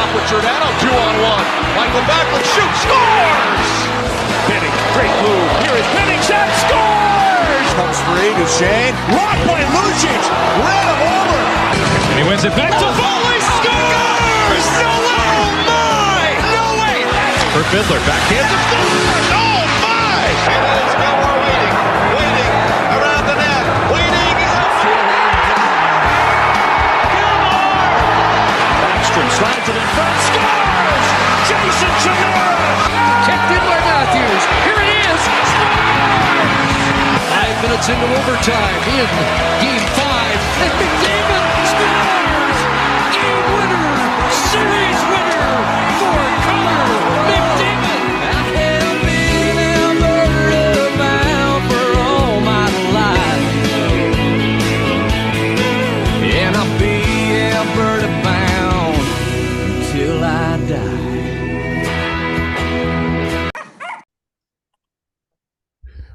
off with Giordano, 2-on-1. Michael Backlund shoots, scores! Benning, great move. Here is Benning, shot, scores! Comes free to Shane. Blocked by Lucic. Ran him over. And he wins it back to Foley, scores! No way! Oh my! No way! For Fiddler, backhand to Fiddler. Oh my! And it is Gilmore waiting around the net, waiting. Backstrom slides it in front, scores! Jason Chimera! Kept in by Matthews. Here it is. Scores! 5 minutes into overtime in Game 5. And McDavid scores! Game winner! Series winner for Connor McDavid! I have been Alberta bound for all my life. And I'll be Alberta bound until I die.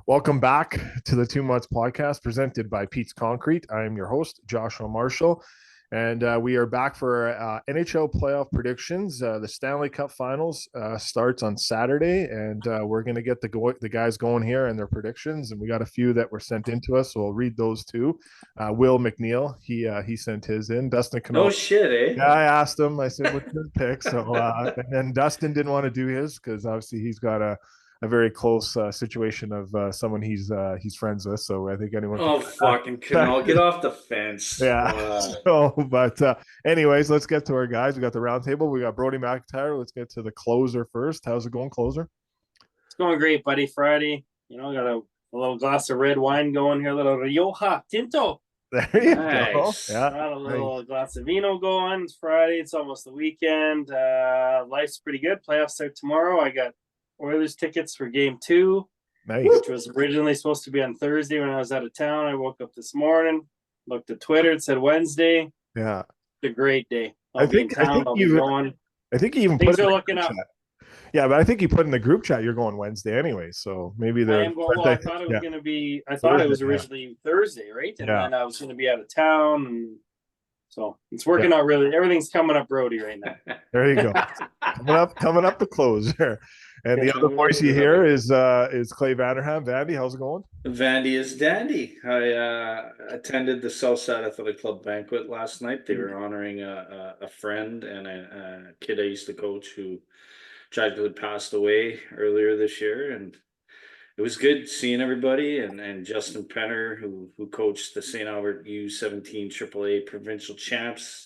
Welcome back to the 2 Mutts podcast presented by Pete's Concrete. I am your host, Joshua Marshall, and we are back for NHL playoff predictions. The Stanley Cup Finals starts on Saturday, and we're going to get the guys going here and their predictions, and we got a few that were sent in to us, so we'll read those too. Will McNeil, he sent his in. Dustin Canal. No shit, eh? Yeah, I asked him. I said, what's your pick? So, and then Dustin didn't want to do his because obviously he's got a very close situation of someone he's friends with. So I think anyone. Oh, fucking Canal, get off the fence. Yeah. But anyways, let's get to our guys. We got the round table. We got Brody McIntyre. Let's get to the closer first. How's it going, closer? It's going great, buddy. Friday, got a little glass of red wine going here, a little Rioja Tinto. There you Nice. go. Yeah. Got a little glass of vino going. It's Friday. It's almost the weekend. Life's pretty good. Playoffs start tomorrow. I got Oilers tickets for Game 2, Nice. which was originally supposed to be on Thursday when I was out of town. I woke up this morning, looked at Twitter. It said Wednesday. Yeah. It's a great day. I think you even Things put are looking up. Chat. Yeah, but I think you put in the group chat you're going Wednesday anyway, so maybe they're. I thought it was going to be. I thought it was originally Thursday, right? And then I was going to be out of town, and so it's working out really. Everything's coming up roady right now. There you go. coming up the closer. And the other voice you hear is Clay Vanderham. Vandy, how's it going? Vandy is dandy. I attended the Southside Athletic Club banquet last night. They were honoring a friend and a kid I used to coach who tragically passed away earlier this year, and it was good seeing everybody. And Justin Penner, who coached the St. Albert U17 AAA provincial champs.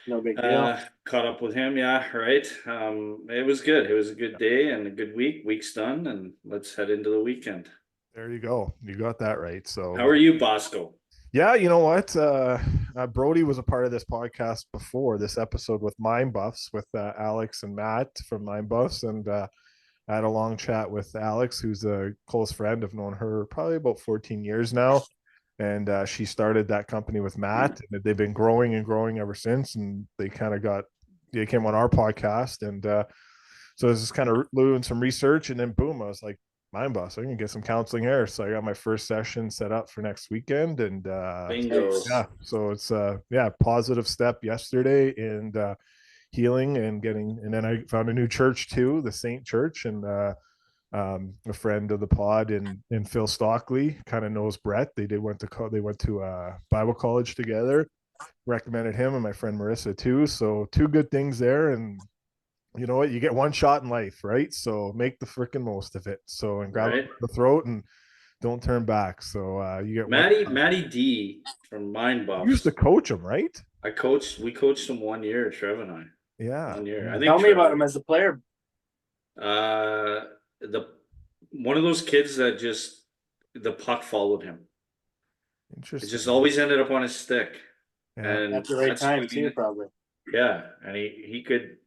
No big deal. Caught up with him, yeah, right. It was good. It was a good day and a good week. Week's done, and let's head into the weekend. There you go. You got that right. So, how are you, Bosco? Yeah, you know what? Brody was a part of this podcast before this episode with Mind Buffs with Alex and Matt from Mind Buffs, and I had a long chat with Alex, who's a close friend. I've known her probably about 14 years now. And she started that company with Matt, and they've been growing and growing ever since. And they came on our podcast. And so I was just kind of doing some research, and then boom, I was like, Mind Boss, I can get some counseling here. So I got my first session set up for next weekend. And yeah, so it's positive step yesterday and healing and then I found a new church too, the Saint Church, and a friend of the pod and Phil Stockley kind of knows Brett. They went to Bible college together. Recommended him and my friend Marissa too. So 2 good things there. And you know what? You get one shot in life, right? So make the freaking most of it. So and grab it the throat and don't turn back. So you get Matty D from Mind Buffs. You used to coach him, right? We coached him 1 year, Trev and I. Yeah. 1 year. I think Tell me about him as a player. One of those kids that just the puck followed him. Interesting. It just always ended up on his stick. Yeah. And At the right time too, probably. Yeah, and he could.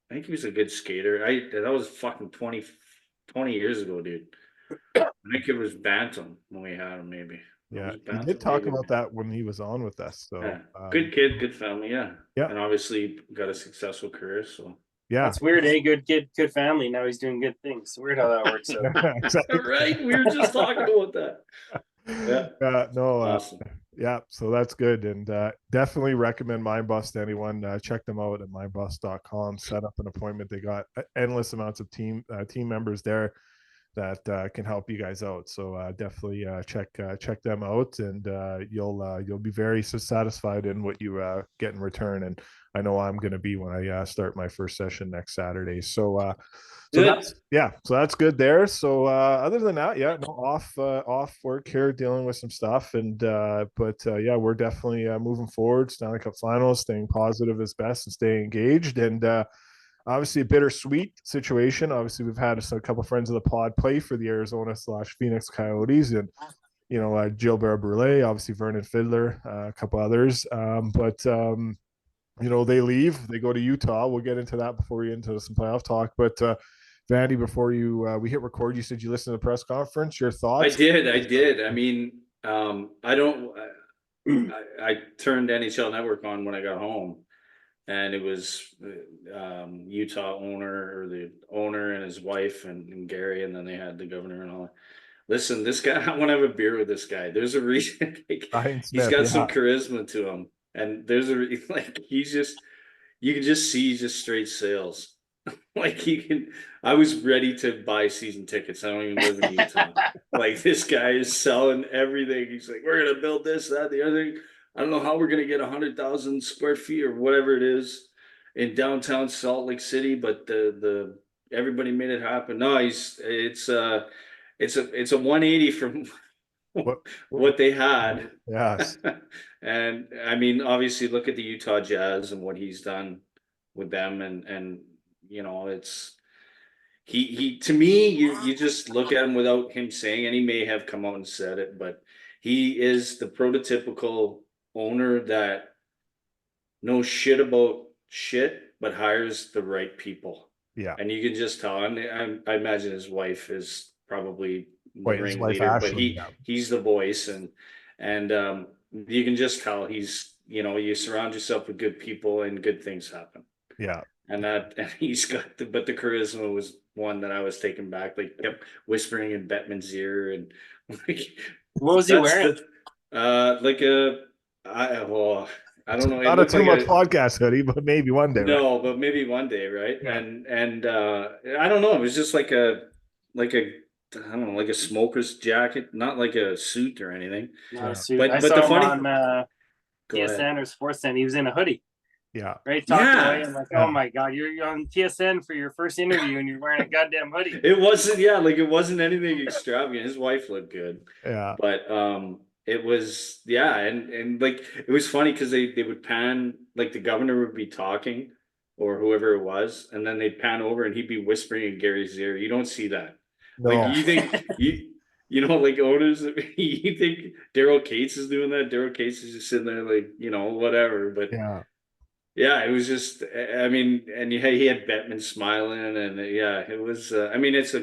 I think he was a good skater. That was fucking 20 years ago, dude. I think it was Bantam when we had him, maybe. Yeah, he did talk about that when he was on with us. So yeah. Good kid, good family, yeah. And obviously got a successful career. So yeah, that's weird. Good kid, good family. Now he's doing good things. It's weird how that works out. Exactly. Right, we were just talking about that. Yeah, no, awesome. Yeah, so that's good, and definitely recommend Mind Buffs to anyone. Check them out at mindbuffs.com. Set up an appointment. They got endless amounts of team members there that can help you guys out. So definitely check them out, and you'll be very satisfied in what you get in return. And I know I'm going to be when I start my first session next Saturday. So that's good there. So other than that, yeah, no off work here, dealing with some stuff, and yeah, we're definitely moving forward. Stanley Cup Finals, staying positive is best, and staying engaged, and obviously a bittersweet situation. Obviously, we've had a couple of friends of the pod play for the Arizona/Phoenix Coyotes, and Gilbert Brule, obviously Vernon Fiddler, a couple others, but they leave, they go to Utah. We'll get into that before we get into some playoff talk. But Vandy, before we hit record, you said you listened to the press conference. Your thoughts? I did. I mean, I don't. I turned NHL Network on when I got home, and it was Utah owner, or the owner and his wife and Gary, and then they had the governor and all that. Listen, this guy, I want to have a beer with this guy. There's a reason. He's got some charisma to him, and there's he's just, you can just see he's just straight sales. I was ready to buy season tickets. I don't even live in Utah. This guy is selling everything. He's like, we're gonna build this, that, the other thing. I don't know how we're gonna get 100,000 square feet or whatever it is in downtown Salt Lake City, but the everybody made it happen. No, it's a 180 from what they had. Yes. And I mean, obviously, look at the Utah Jazz and what he's done with them, and it's he to me, you just look at him without him saying, and he may have come out and said it, but he is the prototypical owner that knows shit about shit, but hires the right people. Yeah. And you can just tell. And I imagine his wife is probably the ringleader, Ashley, but he's the voice, and you can just tell he's, you surround yourself with good people and good things happen. Yeah. And he's got but the charisma was one that I was taken back. Kept whispering in Bettman's ear, and what was he wearing? I don't know. Not a too much podcast hoodie, but maybe one day. No, but maybe one day, right? Yeah. And I don't know. It was just like a I don't know, like a smoker's jacket, not like a suit or anything. Not a suit. But I saw him on TSN or Sportsnet. He was in a hoodie. Yeah. Right. Talking away. I'm like, oh my God, you're on TSN for your first interview and you're wearing a goddamn hoodie. It wasn't anything extravagant. His wife looked good. Yeah. But it was, and it was funny because they would pan, the governor would be talking or whoever it was, and then they'd pan over and he'd be whispering in Gary's ear. You don't see that. No. You think owners, you think Daryl Cates is doing that. Daryl Cates is just sitting there whatever. But yeah, it was just, I mean, and he had Bettman smiling, and it was, it's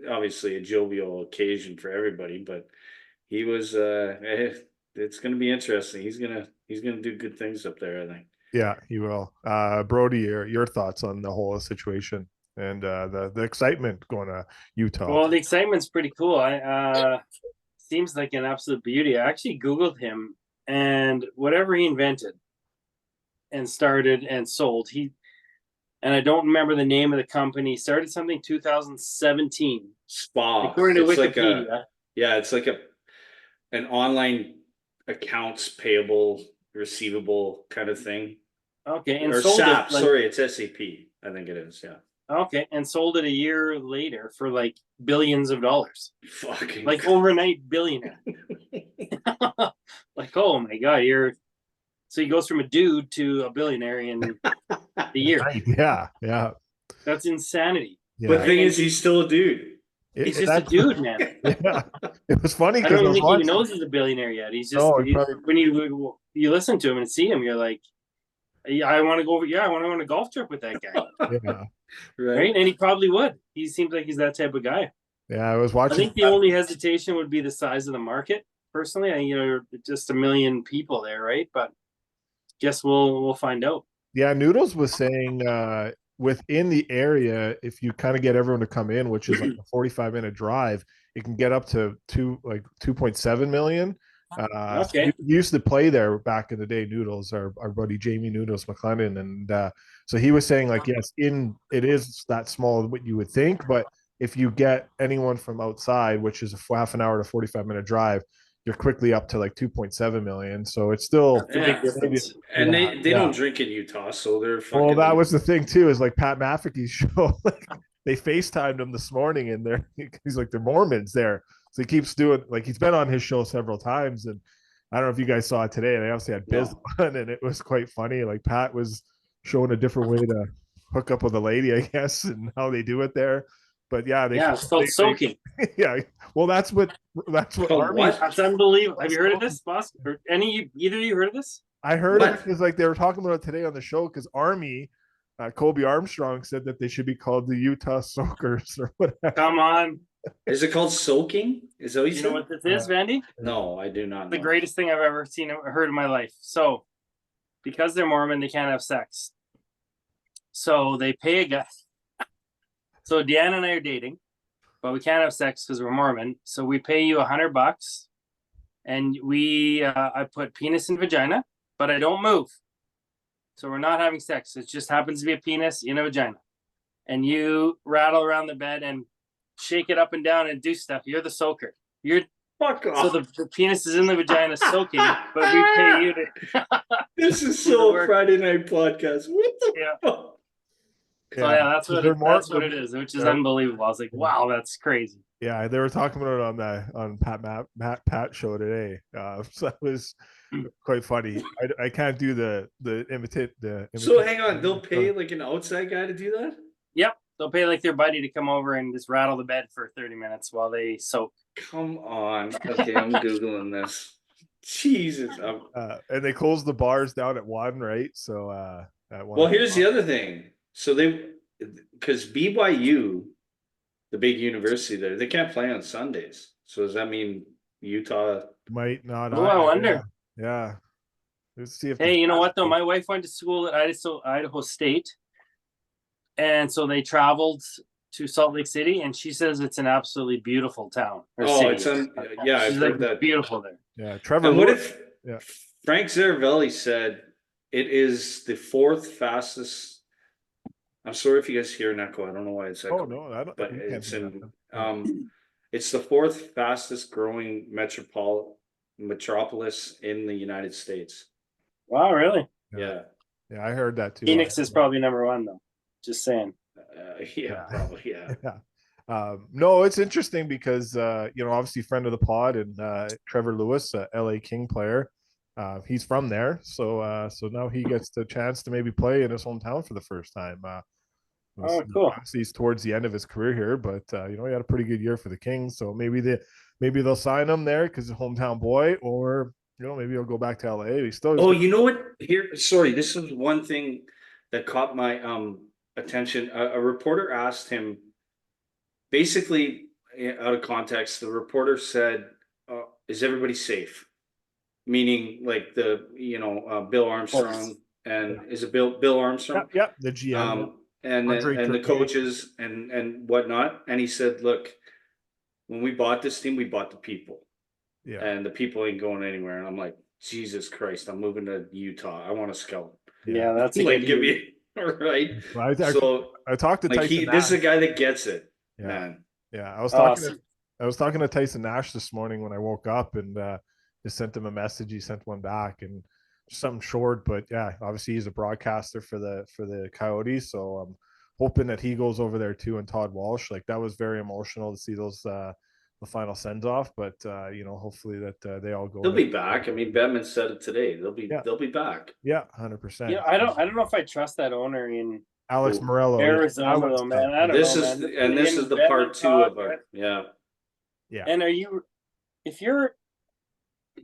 obviously a jovial occasion for everybody, but he was, it's going to be interesting. He's going to do good things up there, I think. Yeah, he will. Brody, your thoughts on the whole situation and the excitement going to Utah? Well, the excitement's pretty cool. Seems like an absolute beauty. I actually Googled him, and whatever he invented and started and sold, and I don't remember the name of the company, started something 2017. Spa. According to Wikipedia. It's like an online accounts payable, receivable kind of thing. Okay. And or sold SAP. it. Sorry, it's SAP. I think it is. Yeah. Okay. And sold it a year later for billions of dollars. Fucking overnight billionaire. Oh my God, so he goes from a dude to a billionaire in a year. Yeah. That's insanity. Yeah. But the thing is, he's still a dude. He's just a dude, man. Yeah. It was funny. I don't even think he even knows he's a billionaire yet. He's just, when you listen to him and see him, you're like, I want to go over. Yeah, I want to go on a golf trip with that guy. Yeah. Right. And he probably would. He seems like he's that type of guy. Yeah, I was watching. I think the only hesitation would be the size of the market. Personally, just 1 million people there, right? But guess we'll find out. Yeah, Noodles was saying within the area, if you kind of get everyone to come in, which is like a 45-minute drive, it can get up to 2.7 million. Okay. We used to play there back in the day. Noodles, our buddy Jamie Noodles McLennan, and so he was saying like, yes, it is that small what you would think, but if you get anyone from outside, which is a half an hour to 45-minute drive, you're quickly up to like 2.7 million. So it's still It's a big difference. And they don't drink in Utah, so they're fucking. Well, that was the thing too, is like Pat McAfee's show. Like, they FaceTimed him this morning, and he's like, they're Mormons there. So he keeps doing, like, he's been on his show several times, and I don't know if you guys saw it today. They obviously had Biz on, and it was quite funny. Like, Pat was showing a different way to hook up with a lady, I guess, and how they do it there. But yeah, it's called soaking. Yeah, well, that's what Army. That's unbelievable. Have you heard of this, boss? Or either of you heard of this? I heard it because like they were talking about it today on the show, because Army, Kobe Armstrong said that they should be called the Utah Soakers or whatever. Come on. Is it called soaking? Is that what you know what this is, Vandy? No, I do not. The greatest thing I've ever seen or heard in my life. So, because they're Mormon, they can't have sex. So they pay a guy. So Deanna and I are dating, but we can't have sex because we're Mormon. So we pay you $100, and I put penis in vagina, but I don't move. So we're not having sex. It just happens to be a penis in a vagina, and you rattle around the bed and shake it up and down and do stuff. You're the soaker. Fuck off. So the penis is in the vagina soaking, but we pay you to. This is so Friday Night Podcast. What the fuck? So that's what it is, which is unbelievable. I was like, wow, that's crazy. Yeah, they were talking about it on Pat show today. So that was quite funny. I can't do the imitate. So hang on, they'll pay like an outside guy to do that? Yep, they'll pay like their buddy to come over and just rattle the bed for 30 minutes while they soak. Come on. Okay, I'm googling this. Jesus. And they close the bars down at 1, right? So at 1. Well, here's the other thing. So because BYU, the big university there, they can't play on Sundays. So does that mean Utah might not? Oh, I wonder. Yeah. Let's see if. Hey, you know what though? My wife went to school at Idaho State, and so they traveled to Salt Lake City, and she says it's an absolutely beautiful town. It's yeah, I've heard that. Beautiful there. Yeah, Trevor. And what if Frank Zaravelli said it is the 4th fastest? I'm sorry if you guys hear an echo. I don't know why it's echo. Oh no, I don't. But it's it's the 4th fastest growing metropolis in the United States. Wow, really? Yeah. Yeah, I heard that too. Phoenix is probably number 1 though. Just saying. Probably, yeah. No, it's interesting because obviously friend of the pod and Trevor Lewis, LA King player. He's from there, so now he gets the chance to maybe play in his hometown for the first time. Cool. Obviously, he's towards the end of his career here, but he had a pretty good year for the Kings. So maybe they'll sign him there because he's a hometown boy, or maybe he'll go back to LA. He's still. Oh, you know what? Here, sorry, this is one thing that caught my attention. A reporter asked him, basically out of context. The reporter said, "Is everybody safe?" Meaning like Bill Armstrong and is it Bill Armstrong? Yep, the GM and the coaches and whatnot. And he said, "Look, when we bought this team, we bought the people, and the people ain't going anywhere." And I'm like, Jesus Christ, I'm moving to Utah. I want to scout. Yeah, that's like give me right. Well, I talked to Tyson. This is a guy that gets it, man. Yeah, I was talking to Tyson Nash this morning when I woke up and. Just sent him a message. He sent one back and something short, but yeah, obviously he's a broadcaster for the Coyotes. So I'm hoping that he goes over there too. And Todd Walsh, like that was very emotional to see those the final sends off. But hopefully that they all go. They'll be back. I mean, Bettman said it today. They'll be back. Yeah, 100%. Yeah, I don't know if I trust that owner in Alex Morello, Arizona, though, man. I don't know. This is the part 2 of our yeah. And if you're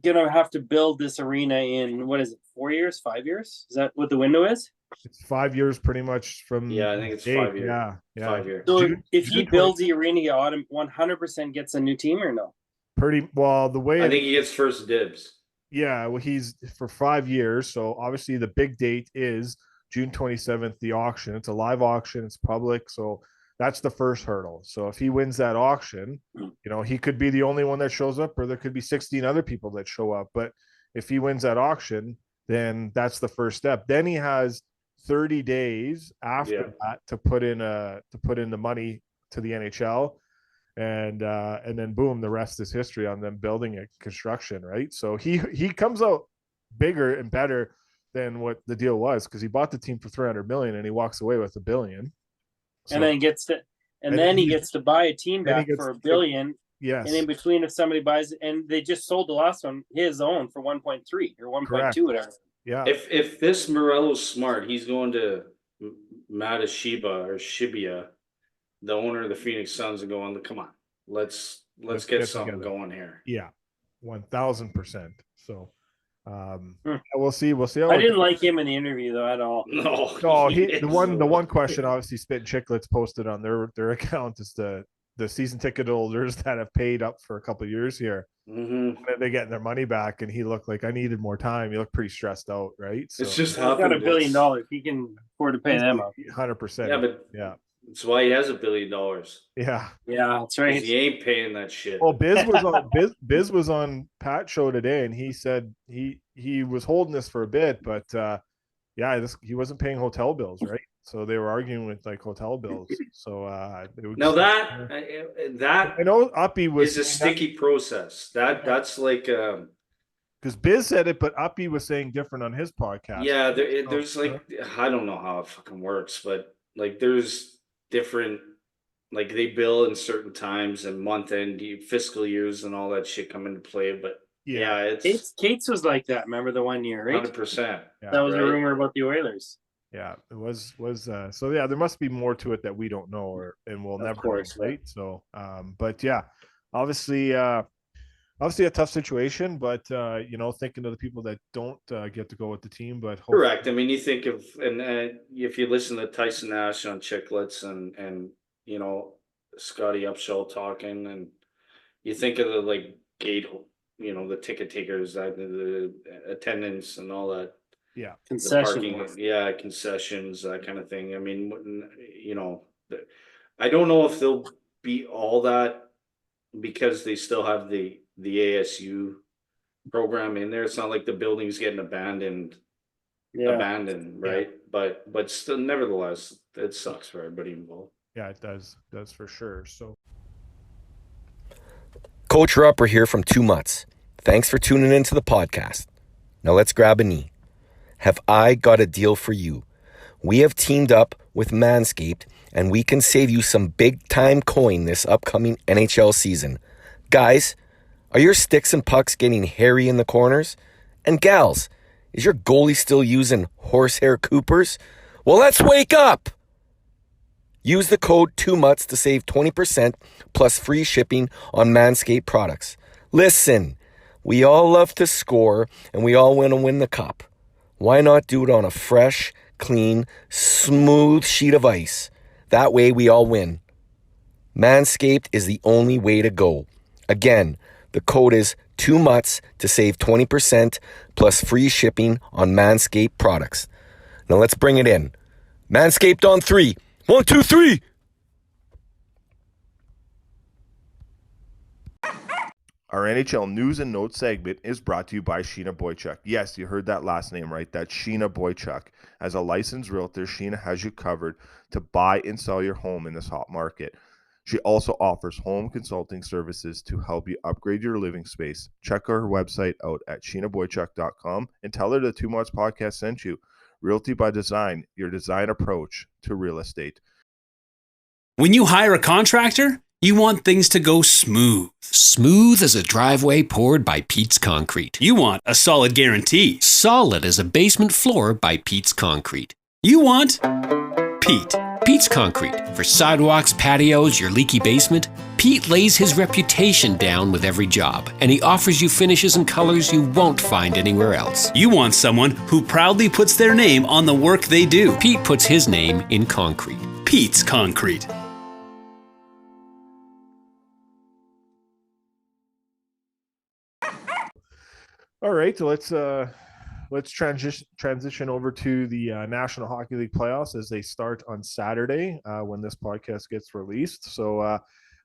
gonna have to build this arena in 4 years, 5 years? Is that what the window is? It's 5 years pretty much from I think it's 5 years. Yeah. 5 years. So if he builds the arena, he 100% gets a new team or no? Pretty well the way I think he gets first dibs. Yeah, well he's for 5 years. So obviously the big date is June 27th, the auction. It's a live auction, it's public. So That's the first hurdle. So if he wins that auction, he could be the only one that shows up, or there could be 16 other people that show up. But if he wins that auction, then that's the first step. Then he has 30 days after that to put in the money to the NHL, and then boom, the rest is history on them building a construction, right? So he comes out bigger and better than what the deal was, because he bought the team for 300 million and he walks away with $1 billion. So, and then he gets to buy a team back for $1 billion. Yes. And in between, if somebody buys it, and they just sold the last one, his own, for 1.3 or 1.2, whatever. Yeah. If this Morello's smart, he's going to Shibia, the owner of the Phoenix Suns, and going, come on, let's get something going here. Yeah, 1,000%. So we'll see. How I didn't like him in the interview though at all. No, the one question, obviously, Spit and Chicklets posted on their account is the season ticket holders that have paid up for a couple of years here. Mm-hmm. They're getting their money back, and he looked like, I needed more time. He looked pretty stressed out, right? So, it's just he's got $1 billion. He can afford to pay them up. 100%. Yeah, but that's why he has $1 billion. Yeah, that's right. He ain't paying that shit. Well, Biz was on Pat's show today, and he said he was holding this for a bit, but he wasn't paying hotel bills, right? So they were arguing with like hotel bills. So I know Uppy was is a sticky process. That's like because Biz said it, but Uppy was saying different on his podcast. Yeah, there's like, I don't know how it fucking works, but like there's different, like they bill in certain times and month end fiscal years and all that shit come into play. But it's Kate's was like that. Remember the 1 year, right? 100%. That was a rumor about the Oilers. Yeah, it was so yeah, there must be more to it that we don't know, and we'll never know, right? So but yeah, obviously a tough situation, but thinking of the people that don't get to go with the team, but correct. I mean, you think of, and if you listen to Tyson Nash on Chicklets and Scotty Upshall talking, and you think of the like gate, the ticket takers, the attendance and all that. Yeah, concessions. Concessions, that kind of thing. I mean, I don't know if they'll be all that, because they still have the ASU program in there. It's not like the building's getting abandoned, right? Yeah. But still, nevertheless, it sucks for everybody involved. Yeah, it does for sure. So, Coach Rupper here from Two Mutts. Thanks for tuning into the podcast. Now let's grab a knee. Have I got a deal for you? We have teamed up with Manscaped, and we can save you some big-time coin this upcoming NHL season. Guys, are your sticks and pucks getting hairy in the corners? And gals, is your goalie still using horsehair Coopers? Well, let's wake up! Use the code 2MUTS to save 20% plus free shipping on Manscaped products. Listen, we all love to score, and we all want to win the cup. Why not do it on a fresh, clean, smooth sheet of ice? That way we all win. Manscaped is the only way to go. Again, the code is 2MUTS to save 20% plus free shipping on Manscaped products. Now let's bring it in. Manscaped on 3. 1, 2, 3. Our NHL News and Notes segment is brought to you by Sheena Boychuk. Yes, you heard that last name right. That's Sheena Boychuk. As a licensed realtor, Sheena has you covered to buy and sell your home in this hot market. She also offers home consulting services to help you upgrade your living space. Check her website out at sheenaboychuk.com and tell her the Two Mutts podcast sent you. Realty by Design, your design approach to real estate. When you hire a contractor, you want things to go smooth. Smooth as a driveway poured by Pete's Concrete. You want a solid guarantee. Solid as a basement floor by Pete's Concrete. You want Pete. Pete's Concrete. For sidewalks, patios, your leaky basement, Pete lays his reputation down with every job, and he offers you finishes and colors you won't find anywhere else. You want someone who proudly puts their name on the work they do. Pete puts his name in concrete. Pete's Concrete. All right, so let's let's transition over to the National Hockey League playoffs as they start on Saturday when this podcast gets released. So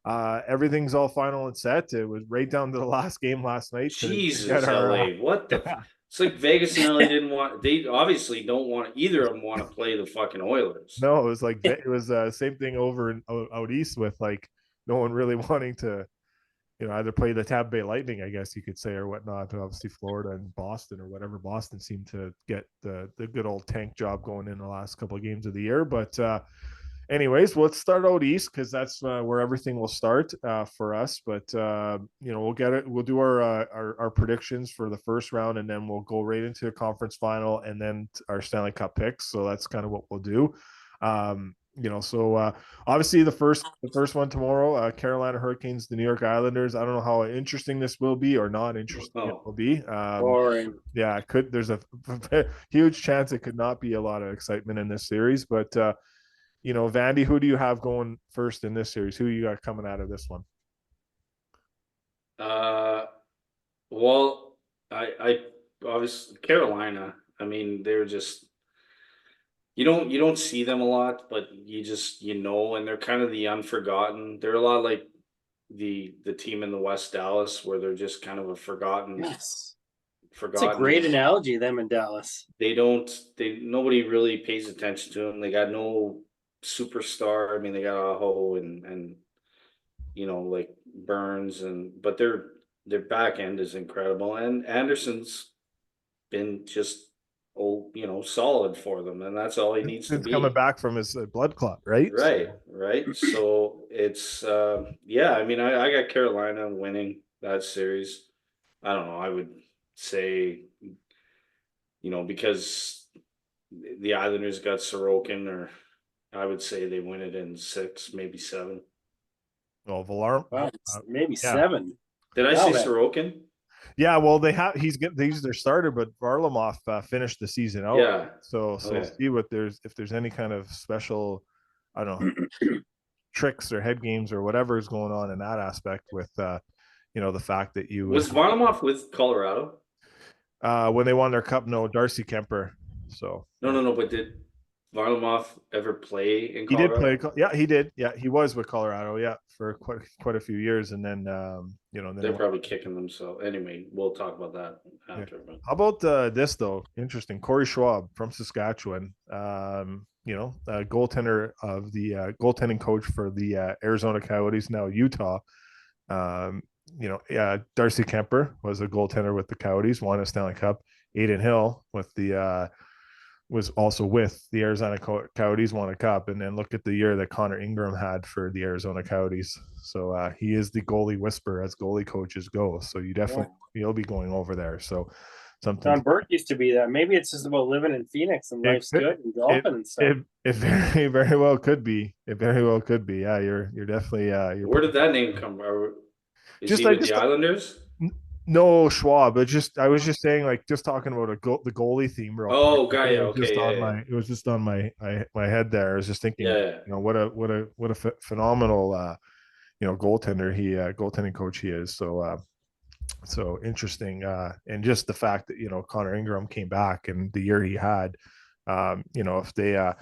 everything's all final and set. It was right down to the last game last night. Jesus, LA, what the? It's like Vegas and LA didn't want. They obviously don't want either of them want to play the fucking Oilers. No, it was like it was same thing over in out east with like no one really wanting to, either play the Tampa Bay Lightning, I guess you could say, or whatnot. Obviously, Florida and Boston or whatever. Boston seemed to get the good old tank job going in the last couple of games of the year. But anyways, let's start out east because that's where everything will start for us. But we'll get it. We'll do our predictions for the first round, and then we'll go right into the conference final, and then our Stanley Cup picks. So that's kind of what we'll do. So obviously the first one tomorrow, Carolina Hurricanes, the New York Islanders. I don't know how interesting this will be or not interesting it will be. Boring. Yeah, it could. There's a huge chance it could not be a lot of excitement in this series. But Vandy, who do you have going first in this series? Who you got coming out of this one? Well, I obviously Carolina. I mean, they're just. You don't see them a lot, but and they're kind of the unforgotten. They're a lot like the team in the West, Dallas, where they're just kind of a forgotten. Yes, forgotten. It's a great analogy. Them in Dallas. Nobody really pays attention to them. They got no superstar. I mean, they got Aho and like Burns but their back end is incredible. And Anderson's been just solid for them, and that's all he needs to be. Coming back from his blood clot, right? Right. So it's I mean, I got Carolina winning that series. I don't know. I would say, because the Islanders got Sorokin, or I would say they win it in 6, maybe 7. Well, Villar, maybe 7. Did I say Sorokin? Yeah, well, he's their starter, but Varlamov finished the season out. Yeah. So see if there's any kind of special, I don't know, tricks or head games or whatever is going on in that aspect with the fact that was Varlamov with Colorado when they won their cup. No, Darcy Kemper. So no, but did Varlamov ever play in Colorado? He did play. Yeah, he did. Yeah, he was with Colorado. Yeah, for quite a few years, and then they're probably kicking them. So anyway, we'll talk about that after. Yeah. How about this though? Interesting. Corey Schwab from Saskatchewan. Goaltender of the goaltending coach for the Arizona Coyotes, now Utah. Darcy Kemper was a goaltender with the Coyotes, won a Stanley Cup. Aiden Hill with the was also with the Arizona Coyotes, won a cup, and then look at the year that Connor Ingram had for the Arizona Coyotes. So he is the goalie whisperer as goalie coaches go. So you'll be going over there. So something. John Burke used to be that. Maybe it's just about living in Phoenix and life's good and golfing and stuff. It very, very well could be. It very well could be. Yeah, you're definitely. Where did that name come from? Is he with the Islanders? No, Schwab. But I was just saying, like, just talking about the goalie theme. Oh, got you. Okay. It was just on my head there. I was just thinking, what a phenomenal, goaltender goaltending coach he is. So interesting. And just the fact that Connor Ingram came back and the year he had, if they.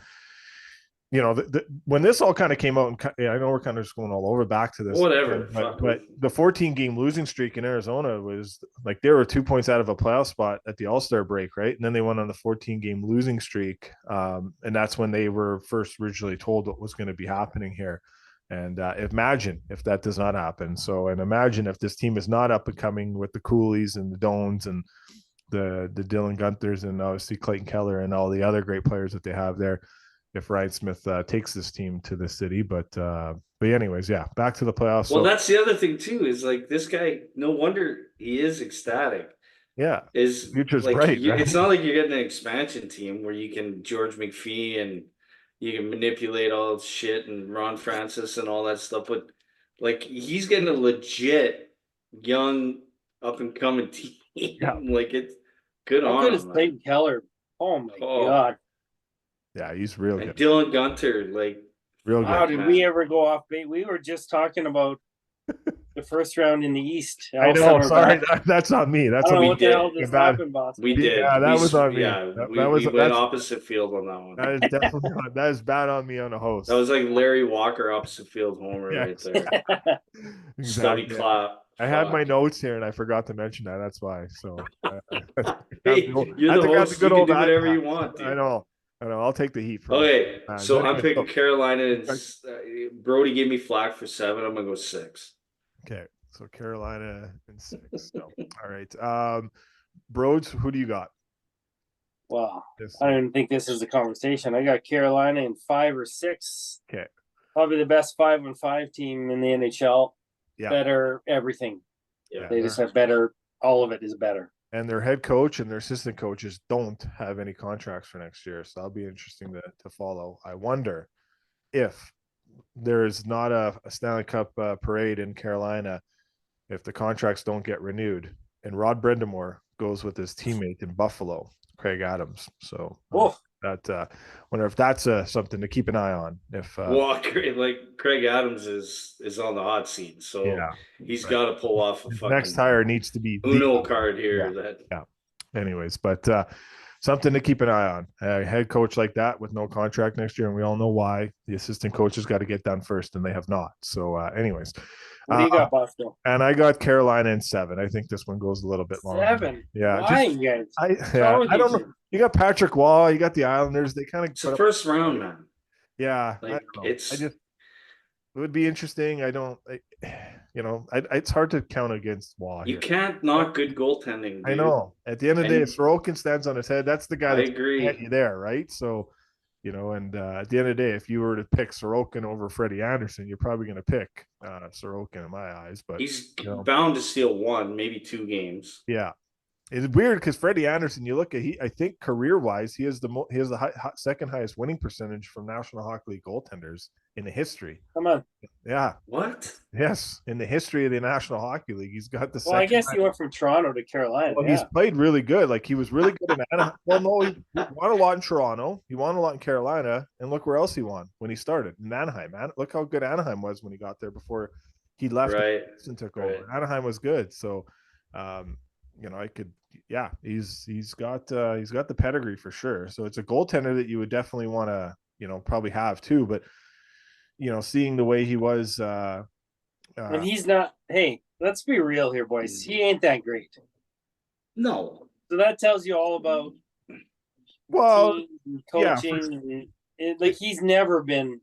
When this all kind of came out, and I know we're kind of just going all over back to this, whatever. But the 14-game losing streak in Arizona was like they were 2 points out of a playoff spot at the All-Star break, right? And then they went on the 14-game losing streak, and that's when they were first originally told what was going to be happening here. And imagine if that does not happen. And imagine if this team is not up and coming with the Coolies and the Doans and the Dylan Gunthers and obviously Clayton Keller and all the other great players that they have there. If Ryan Smith takes this team to the city, but anyways, yeah, back to the playoffs. Well, that's the other thing too, is like this guy, no wonder he is ecstatic. Yeah. Is future's like, bright. Right? It's not like you're getting an expansion team where you can George McPhee and you can manipulate all this shit and Ron Francis and all that stuff, but like he's getting a legit young up and coming team. Yeah. Like it's good on him. How good is Clayton Keller? Oh my God. Yeah, he's real good. Dylan Gunter, like real good. How did we ever go off bait? We were just talking about the first round in the East. I know. Sorry, that's on me. That's I don't know on me. what the hell just happened, boss. We did. Yeah, that was on me. Yeah, that we went opposite field on that one. That is definitely that is bad on me on a host. That was like Larry Walker opposite field homer right there. Exactly. Stubby clap. I had my notes here and I forgot to mention that. That's why. So hey, you're the host. You can do whatever you want. Dude. I know. I'll take the heat. Okay, so I'm picking Carolina. And Brody gave me flack for 7. I'm gonna go 6. Okay, so Carolina and 6. So, all right, Broads, who do you got? Wow, I don't even think this is a conversation. I got Carolina in 5 or 6. Okay, probably the best 5-on-5 team in the NHL. Yeah, better everything. Yeah, they just have better. All of it is better. And their head coach and their assistant coaches don't have any contracts for next year. So that'll be interesting to follow. I wonder if there is not a Stanley Cup parade in Carolina, if the contracts don't get renewed. And Rod Brindamore goes with his teammate in Buffalo, Craig Adams. So that wonder if that's something to keep an eye on. If Craig Adams is on the hot seat, so he's got to pull off a fucking next hire needs to be Uno card here. Anyways, but something to keep an eye on. A head coach like that with no contract next year, and we all know why. The assistant coaches got to get done first, and they have not. So, anyways. What do you got, Bosco? And I got Carolina in 7. I think this one goes a little bit longer. 7? Yeah. Why, guys? I don't know. You got Patrick Wall. You got the Islanders. They kind of. It's the first round, man. Yeah. It would be interesting. It's hard to count against Wall. You can't knock good goaltending. Dude. I know. At the end of the day, if Sorokin stands on his head, that's the guy that's going to get you there, right? So, and at the end of the day, if you were to pick Sorokin over Freddie Anderson, you're probably going to pick Sorokin in my eyes. But he's bound to steal 1, maybe 2 games. Yeah, it's weird because Freddie Anderson, you look at I think career-wise, he has the second highest winning percentage from National Hockey League goaltenders in the history. Come on. Yeah. What? Yes, in the history of the National Hockey League, he's got the. Well, I guess he went from Toronto to Carolina. Well, he's played really good. Like he was really good in Anaheim. Well, no, he won a lot in Toronto. He won a lot in Carolina, and look where else he won when he started in Anaheim. Look how good Anaheim was when he got there before he left and took over. Anaheim was good, so he's got the pedigree for sure. So it's a goaltender that you would definitely want to probably have too. But seeing the way he was, and he's not. Hey, let's be real here, boys. He ain't that great. No. So that tells you all about coaching. He's never been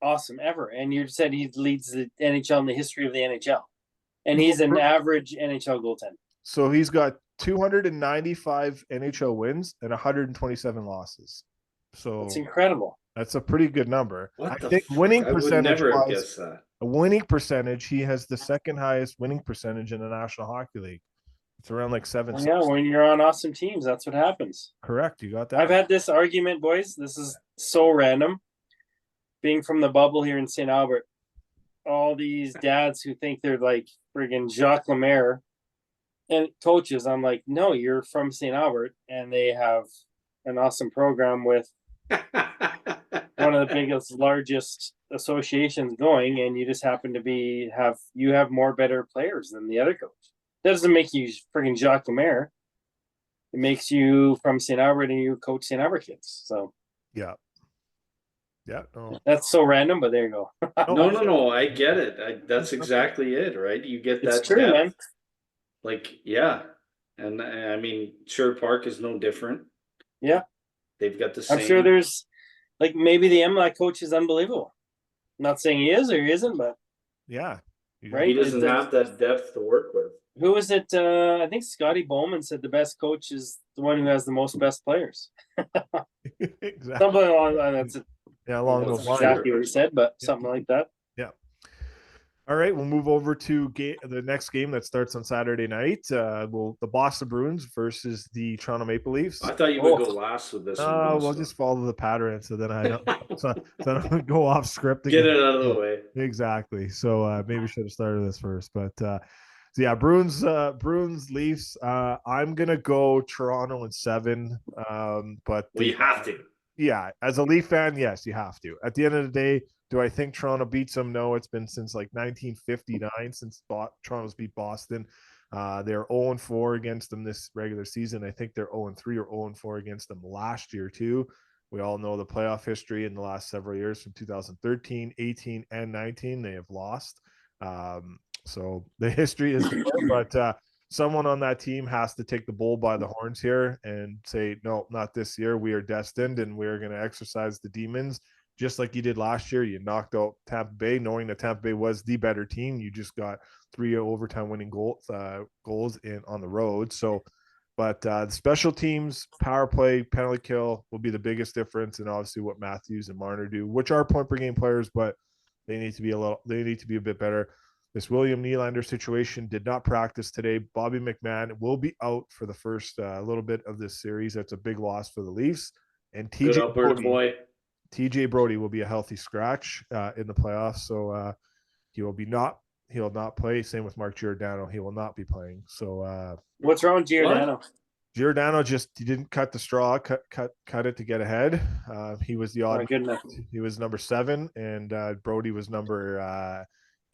awesome ever. And you said he leads the NHL in the history of the NHL, and he's an average NHL goaltender. So he's got 295 NHL wins and 127 losses. So it's incredible. That's a pretty good number. I think winning percentage wise, a winning percentage, he has the second highest winning percentage in the National Hockey League. It's around like 7. Yeah, when you're on awesome teams, that's what happens. Correct. You got that. I've had this argument, boys. This is so random. Being from the bubble here in St. Albert, all these dads who think they're like friggin' Jacques Lemaire and coaches, I'm like, no, you're from St. Albert, and they have an awesome program with one of the biggest, largest associations going, and you just happen to have more better players than the other coach. That doesn't make you friggin' Jacques Lemaire. It makes you from St. Albert and you coach St. Albert kids. So yeah. No. That's so random, but there you go. No. I get it. That's exactly it, right? You get that. It's true, man. And I mean, Sherwood Park is no different. Yeah, they've got the same. I'm sure there's maybe the MLI coach is unbelievable. I'm not saying he is or he isn't, but yeah, right. He doesn't have that depth to work with. Who is it? I think Scotty Bowman said the best coach is the one who has the most best players. Exactly. Something along that's it. Yeah, along those lines. Exactly what he said, but something like that. Yeah. All right, we'll move over to the next game that starts on Saturday night. The Boston Bruins versus the Toronto Maple Leafs. I thought you would go last with this one. We'll just follow the pattern, so then I don't go off script again. Get it out of the way. Exactly. So maybe we should have started this first, but Bruins, Leafs. I'm gonna go Toronto in 7. But you have to. Yeah, as a Leaf fan, yes, you have to. At the end of the day, Do I think Toronto beats them? No, it's been since like 1959 since Toronto's beat Boston. They're 0-4 against them this regular season. I think they're 0-3 or 0-4 against them last year too. We all know the playoff history in the last several years from 2013, 18, and 19. They have lost. So the history is there, but someone on that team has to take the bull by the horns here and say, no, not this year. We are destined, and we're going to exercise the demons just like you did last year. You knocked out Tampa Bay, knowing that Tampa Bay was the better team. You just got 3 overtime winning goals on the road. So, but the special teams, power play, penalty kill will be the biggest difference, and obviously what Matthews and Marner do, which are point per game players, but they need to be a bit better. This William Nylander situation did not practice today. Bobby McMahon will be out for the first little bit of this series. That's a big loss for the Leafs. And TJ Brody will be a healthy scratch in the playoffs, so he'll not play. Same with Mark Giordano. He will not be playing. So what's wrong with Giordano? Giordano he didn't cut the straw, cut it to get ahead. He was the odd. He was number 7, and Brody was number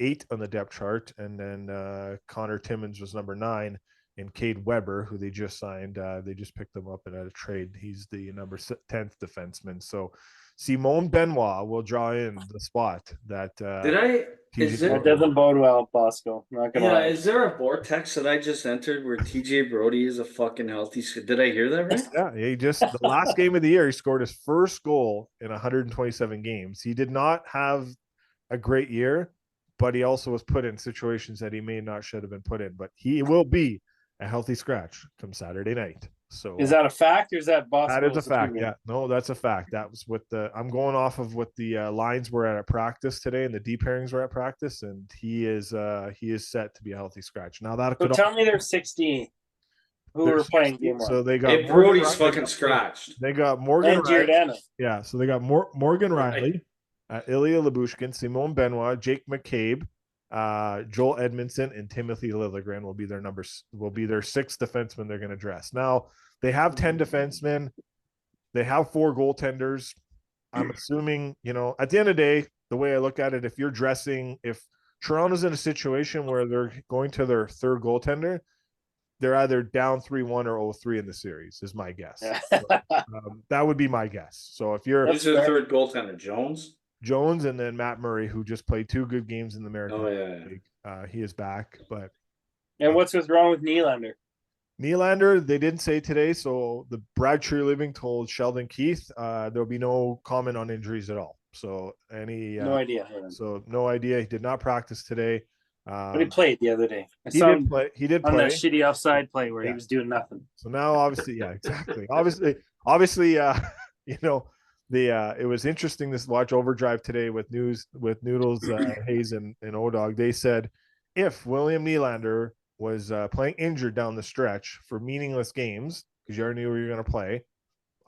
8 on the depth chart, and then Connor Timmins was number 9, and Cade Weber, who they just signed, they just picked him up in a trade. He's the number 10th defenseman. So Simone Benoit will draw in the spot that that doesn't bode well, Bosco. Not gonna lie. Is there a vortex that I just entered where TJ Brody is a fucking healthy? Did I hear that right? Yeah, he just the last game of the year, he scored his first goal in 127 games. He did not have a great year, but he also was put in situations that he may not should have been put in. But he will be a healthy scratch come Saturday night. So is that a fact, or is that Bosco? That is a fact. Yeah, no, that's a fact. That was what I'm going off of what the lines were at practice today, and the D pairings were at practice, and he is set to be a healthy scratch. Now that could tell me there's 16 who were playing game 1. So they got Brody's fucking scratched. They got Morgan and Giordano. Yeah, so they got Morgan Riley, Ilya Lyubushkin, Simone Benoit, Jake McCabe, Joel Edmondson, and Timothy Liljegren will be their 6 defensemen they're going to dress. Now they have 10 defensemen. They have 4 goaltenders. I'm assuming, at the end of the day, the way I look at it, if Toronto's in a situation where they're going to their 3rd goaltender, they're either down 3-1 or 0-3 in the series, is my guess. So, that would be my guess. So if you're who's the 3rd goaltender, Jones, and then Matt Murray, who just played 2 good games in the American League. He is back. And what's wrong with Nylander? Nylander, they didn't say today. So the Brad Treliving told Sheldon Keefe there'll be no comment on injuries at all. So no idea. So no idea. He did not practice today. But he played the other day. He did play. On that shitty offside play where he was doing nothing. So now, obviously, exactly. obviously, it was interesting to watch Overdrive today with Noodles, Hayes, and Odog. They said if William Nylander was playing injured down the stretch for meaningless games, because you already knew where you're going to play,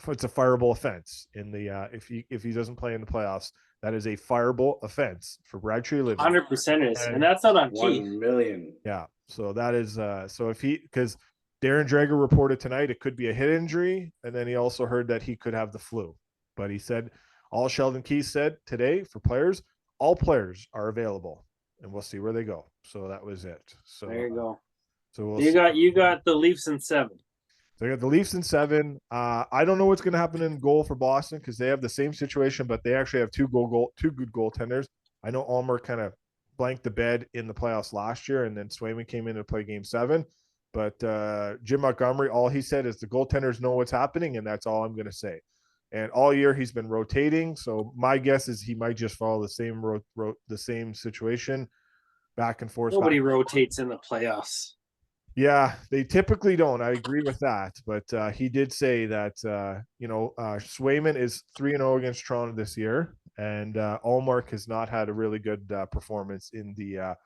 it's a fireable offense in the if he doesn't play in the playoffs. That is a fireable offense for Brad Treliving. 100% is, and that's not on Keith. 1 million. Yeah, so that is so because Darren Dreger reported tonight it could be a hit injury, and then he also heard that he could have the flu. But he said all Sheldon Keefe said today for players, all players are available, and we'll see where they go. So that was it. So there you go. So you got the Leafs in 7. They got the Leafs in 7. I don't know what's going to happen in goal for Boston because they have the same situation, but they actually have two good goaltenders. I know Allmer kind of blanked the bed in the playoffs last year, and then Swayman came in to play Game 7. But Jim Montgomery, all he said is the goaltenders know what's happening, and that's all I'm going to say. And all year he's been rotating, so my guess is he might just follow the same situation, back and forth. Nobody rotates in the playoffs. Yeah, they typically don't. I agree with that. But he did say that, Swayman is 3-0 against Toronto this year, and Allmark has not had a really good performance in the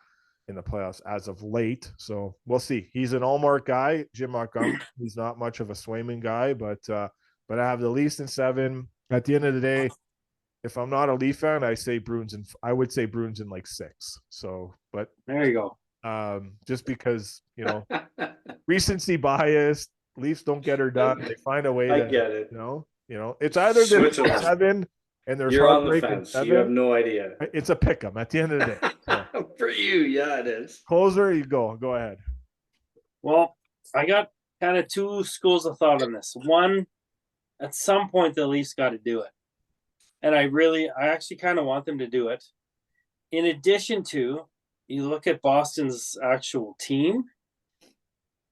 playoffs as of late. So we'll see. He's an Allmark guy, Jim Montgomery. He's not much of a Swayman guy, but I have the Leafs in 7. At the end of the day, if I'm not a Leaf fan, I would say Bruins in like 6. So, but there you go. Just because, recency bias, Leafs don't get her done. They find a way. I get it. It's either they're 7 and there's You're on the heartbreak in fence. 7. You have no idea. It's a pick 'em at the end of the day. So, For you, yeah, it is. Closer, you go ahead. Well, I got kind of two schools of thought on this. One, at some point, the Leafs got to do it. And I actually kind of want them to do it. In addition to, you look at Boston's actual team,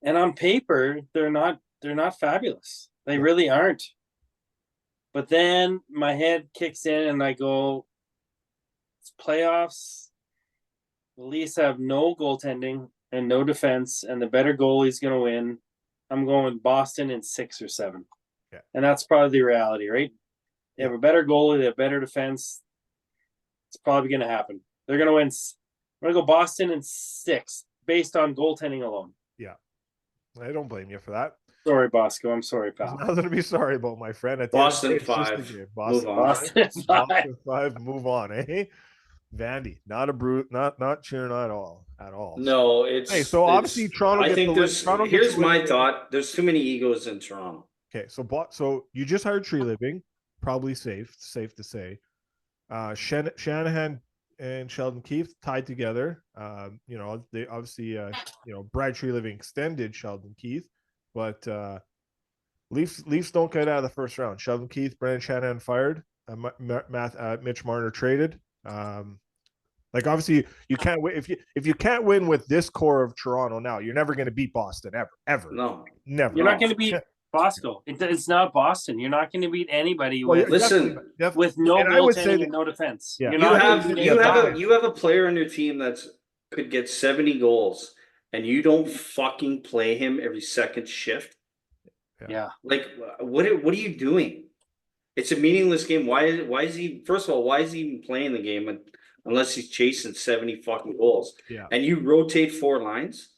and on paper, they're not fabulous. They really aren't. But then my head kicks in and I go, it's playoffs. The Leafs have no goaltending and no defense, and the better goalie's going to win. I'm going Boston in 6 or 7. Yeah. And that's probably the reality, right? They have a better goalie, they have better defense. It's probably going to happen. They're going to win. I'm going to go Boston in 6 based on goaltending alone. Yeah. I don't blame you for that. Sorry, Bosco. I'm sorry, pal. There's nothing to be sorry about, my friend. At the Boston end of the day, it's just a 5. game. Move on. Boston 5. Boston 5. Move on, eh? Vandy, not a brute, not cheering at all. No, it's hey. So obviously Toronto. I think Toronto here's my thought. There's too many egos in Toronto. Okay, so you just hired Tree Living, probably safe to say. Shanahan and Sheldon Keefe tied together. They obviously Brad Tree Living extended Sheldon Keefe, but Leafs don't get out of the first round. Sheldon Keefe, Brendan Shanahan fired. Mitch Marner traded. Obviously you can't win if you can't win with this core of Toronto now. You're never going to beat Boston ever. No, never. You're not going to beat Bosco. It's not Boston. You're not going to beat anybody with with no goaltending and no defense. Yeah. You have a player on your team that's could get 70 goals, and you don't fucking play him every second shift. Yeah. Like what are you doing? It's a meaningless game. Why is he? First of all, why is he even playing the game unless he's chasing 70 fucking goals? Yeah. And you rotate 4 lines.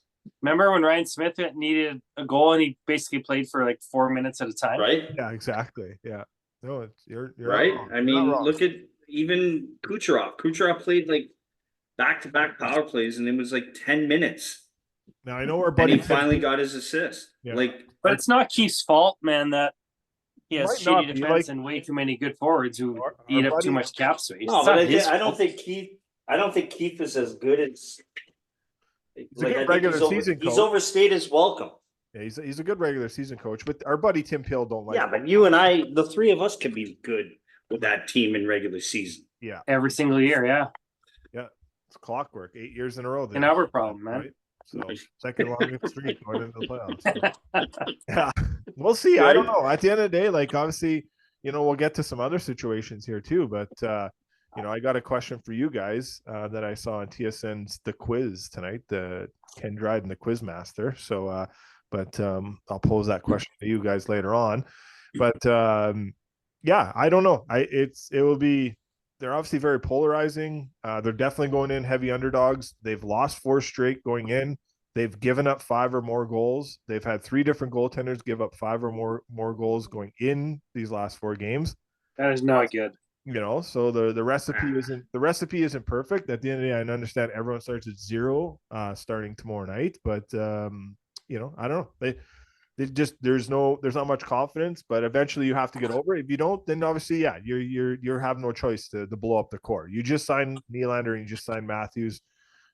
Remember when Ryan Smith needed a goal and he basically played for like 4 minutes at a time? Right. Yeah, exactly. Yeah. No, you're right. Wrong. I mean, look at even Kucherov. Kucherov played like back-to-back power plays, and it was like 10 minutes. Now I know our buddy finally got his assist. Yeah. But it's not Keith's fault, man, that he has shitty defense like, and way too many good forwards who eat up too much cap space. No, but I don't think Keith is as good as. He's a good regular season coach. He's overstayed his welcome. Yeah, he's a good regular season coach, but our buddy Tim Peel don't like. Yeah, but you and I, the three of us, can be good with that team in regular season. Yeah, every single year. Yeah, it's clockwork. 8 years in a row. And our problem, man. Right? So second longest streak going into the playoffs. So. Yeah, we'll see. I don't know. At the end of the day, obviously, we'll get to some other situations here too. But I got a question for you guys that I saw on TSN's The Quiz tonight. The Ken Dryden, the Quiz Master. So, I'll pose that question to you guys later on. But I don't know. They're obviously very polarizing. They're definitely going in heavy underdogs. They've lost 4 straight going in. They've given up 5 or more goals. They've had 3 different goaltenders give up 5 or more goals going in these last 4 games. That is not good. So the recipe isn't perfect. At the end of the day, I understand everyone starts at 0 starting tomorrow night, but I don't know. They just there's not much confidence, but eventually you have to get over it. If you don't, then obviously you have no choice to blow up the core. You just signed Nylander and you just signed Matthews.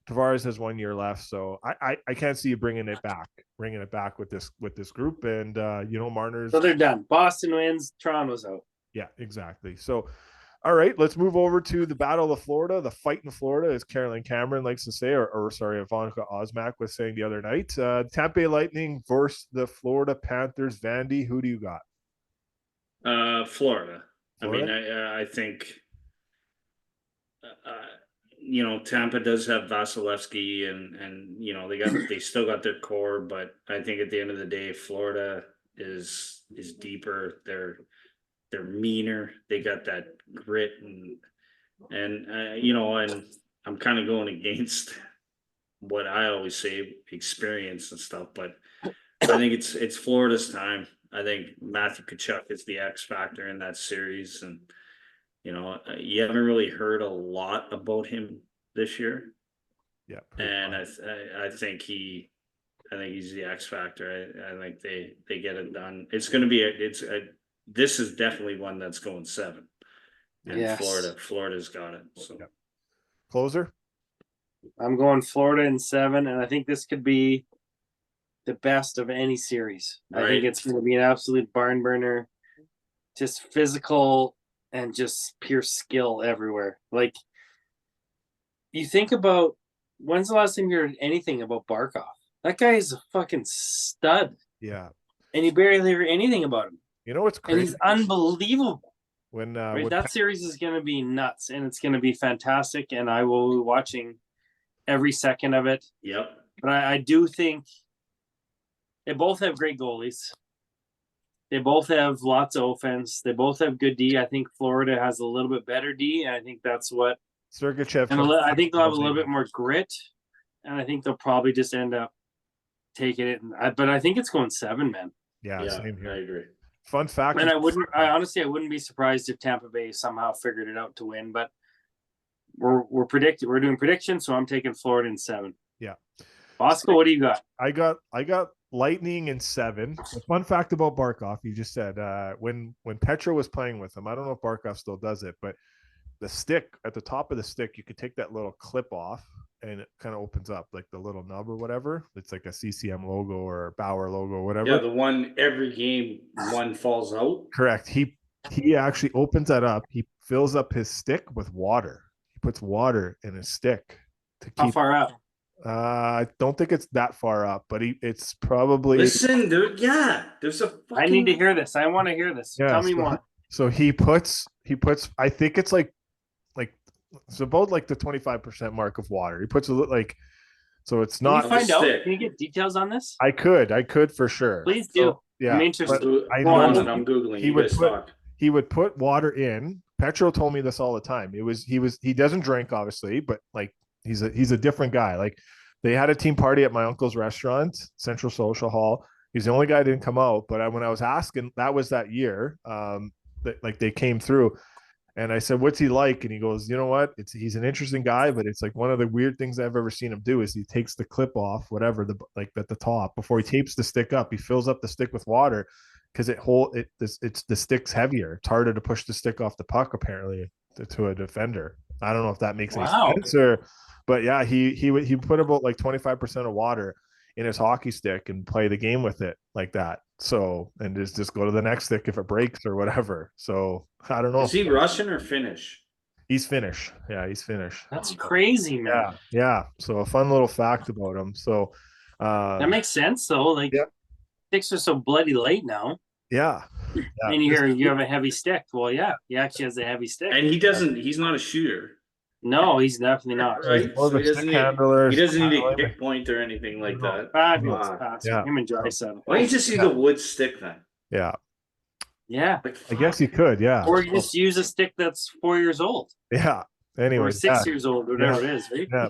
Tavares has 1 year left, so I can't see you bringing it back with this group. And Marner's. So they're done. Boston wins. Toronto's out. Yeah, exactly. So, all right, let's move over to the Battle of Florida, the fight in Florida, as Carolyn Cameron likes to say, or Ivanka Osmak was saying the other night. Tampa Bay Lightning versus the Florida Panthers. Vandy, who do you got? Florida. I mean, I think, Tampa does have Vasilevsky and they still got their core, but I think at the end of the day, Florida is deeper. They're meaner. They got that grit and I'm kind of going against what I always say, experience and stuff, but I think it's Florida's time. I think Matthew Tkachuk is the X factor in that series, and you haven't really heard a lot about him this year. Yeah, and I think he's the X factor. I think they get it done. It's going to be this is definitely one that's going 7. And Yes. Florida's got it. So Closer. I'm going Florida in 7, and I think this could be the best of any series. I think it's going to be an absolute barn burner, just physical and just pure skill everywhere. Like, you think about, when's the last time you heard anything about Barkov? That guy is a fucking stud. Yeah. And you barely hear anything about him. You know what's crazy? And he's unbelievable. When that series is going to be nuts, and it's going to be fantastic, and I will be watching every second of it. Yep. But I do think they both have great goalies. They both have lots of offense. They both have good D. I think Florida has a little bit better D, and I think that's what Sergachev. And I think they'll have a little bit more grit, and I think they'll probably just end up taking it. But I think it's going 7, man. Yeah, same here. I agree. Fun fact. And I honestly wouldn't be surprised if Tampa Bay somehow figured it out to win. But we're doing predictions, so I'm taking Florida in 7. Yeah. Bosco, what do you got? I got Lightning in 7. The fun fact about Barkov, you just said when Petro was playing with him, I don't know if Barkov still does it, but the stick at the top of the stick, you could take that little clip off and it kind of opens up like the little nub or whatever. It's like a CCM logo or Bauer logo or whatever. Yeah, the one every game one falls out. Correct. He actually opens that up. He fills up his stick with water. He puts water in his stick to keep. How far up? I don't think it's that far up, but it's probably. Listen, there's a. Fucking... I need to hear this. I want to hear this. Tell me more. So he puts. I think it's like it's about like the 25% mark of water. He puts a little like, so it's not. Can you find out? Can you get details on this? I could for sure. Please do. So, yeah, I'm interested. I know I'm googling. He would put water in. Petro told me this all the time. He doesn't drink obviously, but like he's a different guy. Like they had a team party at my uncle's restaurant, Central Social Hall. He's the only guy that didn't come out. But when I was asking, that was that year. That like they came through. And I said, what's he like? And he goes, you know what? He's an interesting guy, but it's like one of the weird things I've ever seen him do is he takes the clip off, whatever, like at the top before he tapes the stick up. He fills up the stick with water because it's the stick's heavier. It's harder to push the stick off the puck apparently to a defender. I don't know if that makes any sense but yeah, he put about like 25% of water in his hockey stick and play the game with it like that. So, and just go to the next stick if it breaks or whatever. So I don't know. Is he Russian or Finnish? He's Finnish. Yeah, he's Finnish. That's crazy, man. Yeah. So a fun little fact about him. So that makes sense though. Like sticks are so bloody late now. Yeah. And you have a heavy stick. Well, yeah, he actually has a heavy stick. And he's not a shooter. No, he's definitely not. Right. So he doesn't need a kick point or anything like that. Fabulous pass. Him and Draisaitl. Why don't you just use the wood stick then? Yeah. Yeah. I guess you could, yeah. Or you just use a stick that's 4 years old. Yeah. Anyway. Or 6 years old, whatever it is, right? Yeah.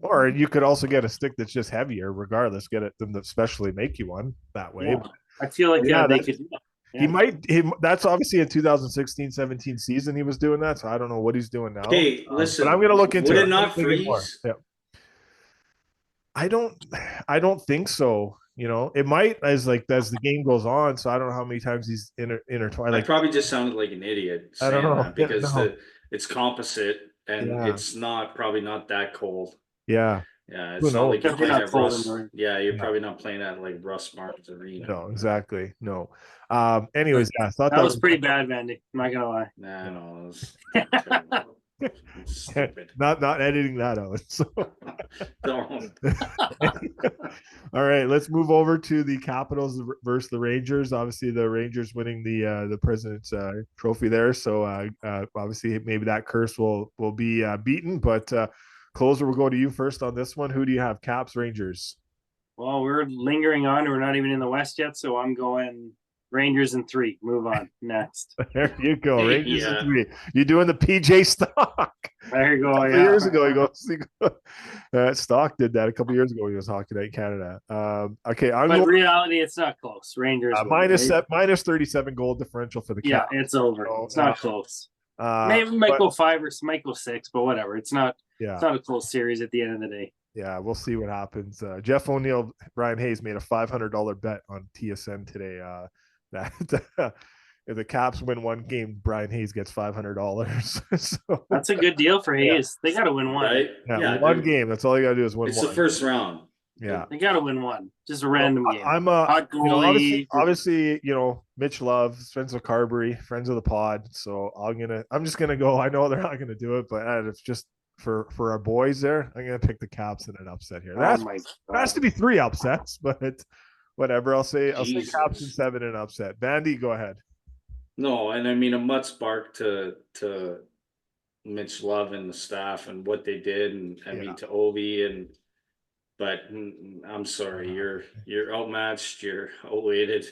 Or you could also get a stick that's just heavier, regardless. Get them to specially make you one that way. Yeah. I feel like they could do that. Yeah. That's obviously a 2016-17 season he was doing that, so I don't know what he's doing now. Hey, listen, but I'm going to look into it. Would it not freeze? Yeah. I don't think so. You know, it might as the game goes on. So I don't know how many times he's intertwined. I probably just sounded like an idiot. I don't know that because it's composite and it's probably not that cold. Yeah. Yeah, it's not like you're playing at Russ. You're probably not playing at like Russ Martin's arena. No, exactly. No. Anyways, I thought that was pretty bad, Vandy. I'm not gonna lie. Nah, no, it was not editing that out. So. Don't. All right, let's move over to the Capitals versus the Rangers. Obviously, the Rangers winning the President's Trophy there. So obviously, maybe that curse will be beaten, but. Closer, we'll go to you first on this one. Who do you have? Caps, Rangers? Well, we're lingering on. We're not even in the West yet, so I'm going Rangers in 3. Move on. Next. There you go. Rangers in 3. You're doing the PJ Stock. There you go. A couple years ago, Stock did that a couple years ago when he was Hockey Night Canada. Okay, but reality, it's not close. Rangers minus 37 goal differential for the Caps. Yeah, it's over. So, it's not close. Maybe might go 5 or might go 6, but whatever. It's not. Yeah. It's not a close series at the end of the day. Yeah, we'll see what happens. Jeff O'Neill, Brian Hayes made a $500 bet on TSN today. That if the Caps win one game, Brian Hayes gets $500. So That's a good deal for Hayes. They got to win one. Right? yeah, one game. That's all you got to do is win It's one. the first round. Yeah, They got to win one. Just a random game. I'm Hot goalie. obviously, Mitch Love, friends with Carberry, friends of the pod. So I'm just gonna go. I know they're not gonna do it, but it's just for our boys there. I'm gonna pick the Caps in an upset here. There has to be 3 upsets, but whatever. I'll say Caps in 7 in an upset. Vandy, go ahead. No, and I mean a Mutts bark to Mitch Love and the staff and what they did, and I mean to Ovi but I'm sorry, you're outmatched, you're outweighted.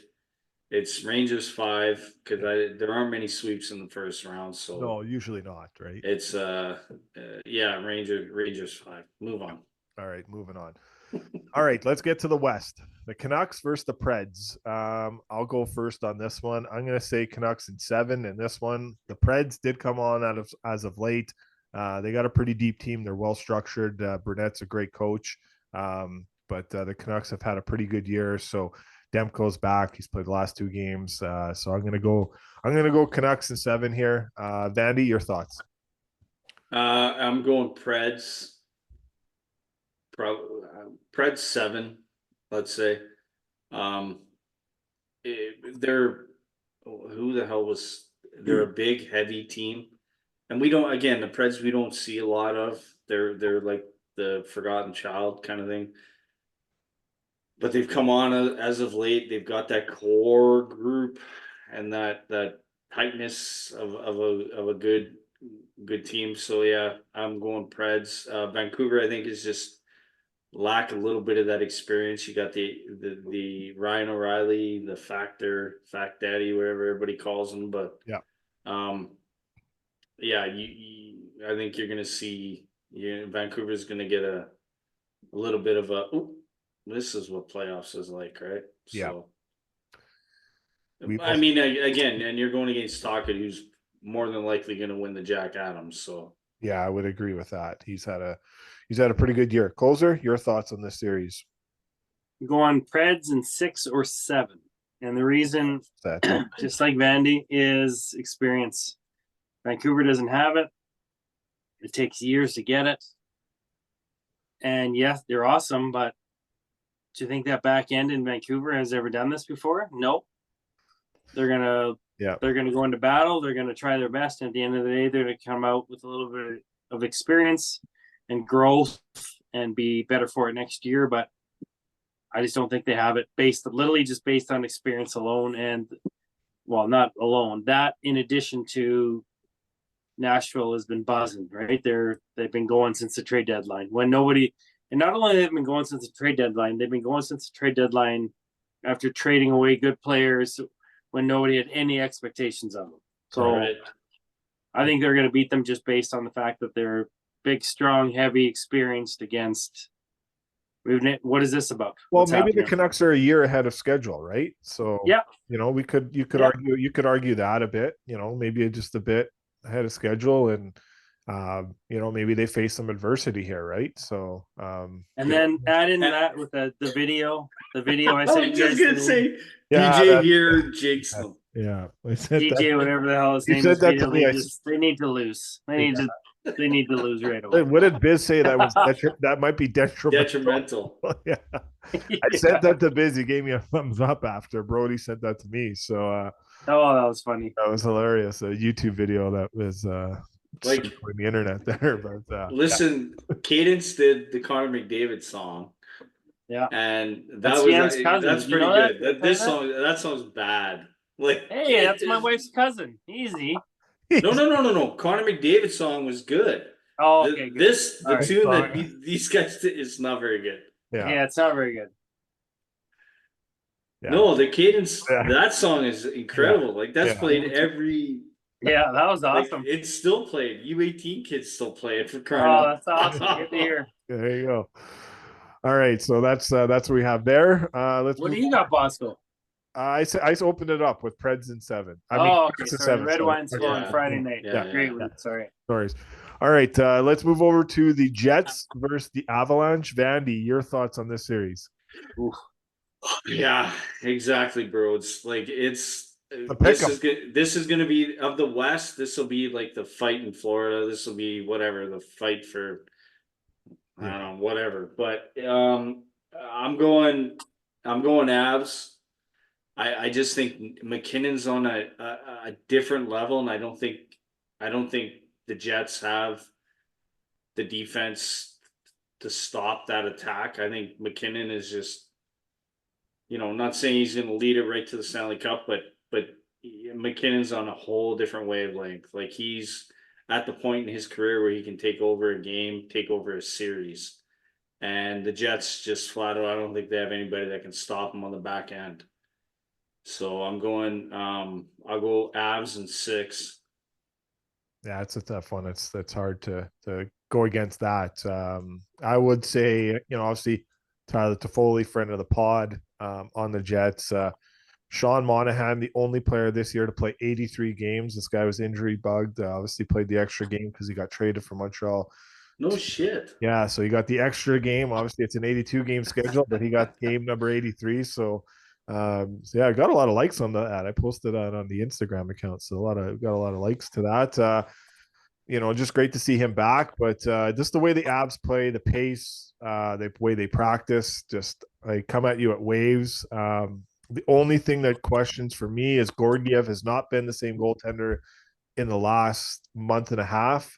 It's Rangers 5 because there aren't many sweeps in the first round, so no, usually not, right? It's Rangers 5. Move on. All right, moving on. All right, let's get to the West. The Canucks versus the Preds. I'll go first on this one. I'm going to say Canucks in 7 in this one. The Preds did come on as of late. They got a pretty deep team. They're well structured. Burnett's a great coach, but the Canucks have had a pretty good year. So Demko's back. He's played the last 2 games. So I'm going to go Canucks in 7 here. Vandy, your thoughts? I'm going Preds. Probably Preds 7, let's say. They're a big, heavy team, and the Preds we don't see a lot of. They're like the forgotten child kind of thing. But they've come on as of late. They've got that core group and that tightness of a good team. So yeah, I'm going Preds. Vancouver, I think, is just lack a little bit of that experience. You got the Ryan O'Reilly, the Fact Daddy, whatever everybody calls him. But I think you're gonna see Vancouver's gonna get a little bit of this is what playoffs is like, right? So I mean, again, and you're going against Stockton, who's more than likely going to win the Jack Adams. So yeah, I would agree with that. He's had a pretty good year. Closer, your thoughts on this series? Go on Preds in 6 or 7, and the reason, just like Vandy, is experience. Vancouver doesn't have it. It takes years to get it, and yes, they're awesome. But do you think that back end in Vancouver has ever done this before? Nope. They're gonna go into battle. They're gonna try their best, and at the end of the day, they're gonna come out with a little bit of experience and growth and be better for it next year. But I just don't think they have it based on experience alone. And well, not alone, that in addition to Nashville has been buzzing, right? They've been going since the trade deadline and not only they've been going since the trade deadline, they've been going since the trade deadline after trading away good players when nobody had any expectations of them. So I think they're going to beat them just based on the fact that they're big, strong, heavy, experienced against. What is this about? Well, maybe the Canucks are a year ahead of schedule, right? So you could argue that a bit. Maybe just a bit ahead of schedule, and maybe they face some adversity here, right? So and then add in that with the video. The video I said. I was just gonna say DJ here jinx them. Yeah, DJ, whatever the hell his name is. They need to lose. They need to lose right away. What did Biz say? That might be detrimental. Yeah. I said that to Biz. He gave me a thumbs up after. Brody said that to me. So that was funny. That was hilarious. A YouTube video that was like on the internet there. But listen, Cadence did the Connor McDavid song. Yeah, and that's pretty good. That song's bad. Like, hey, that's my wife's cousin. Easy. No. Connor McDavid's song was good. Oh, okay. The tune that these guys did is not very good. Yeah, it's not very good. Yeah. No, the cadence. That song is incredible. Yeah. Like that's played every. Yeah, that was awesome. Like, it's still played. U18 kids still play it for crying out. Oh, that's awesome. Good to hear. There you go. All right, so that's what we have there. What do you got, Bosco? I opened it up with Preds in 7. Okay. Sorry, red wine's on Friday night. Yeah. Great. Sorry. All right, let's move over to the Jets versus the Avalanche. Vandy, your thoughts on this series? Yeah, exactly, bro. It's like This is going to be of the West. This will be like the fight in Florida. This will be whatever the fight for. I don't know, whatever. But I'm going Avs. I just think McKinnon's on a different level, and I don't think the Jets have the defense to stop that attack. I think McKinnon is just, I'm not saying he's going to lead it right to the Stanley Cup, but McKinnon's on a whole different wavelength. Like, he's at the point in his career where he can take over a game, take over a series. And the Jets just flat out, I don't think they have anybody that can stop him on the back end. So I'm going, I'll go Avs in 6. Yeah, it's a tough one. It's hard to go against that. I would say, obviously Tyler Toffoli, friend of the pod, on the Jets. Sean Monahan, the only player this year to play 83 games. This guy was injury bugged. Obviously played the extra game because he got traded from Montreal. No shit. Yeah, so he got the extra game. Obviously, it's an 82 game schedule, but he got game number 83. So yeah, I got a lot of likes on that. I posted that on the Instagram account, so got a lot of likes to that. Just great to see him back. But just the way the Abs play, the pace, the way they practice, just like come at you at waves. The only thing that questions for me is Georgiev has not been the same goaltender in the last month and a half.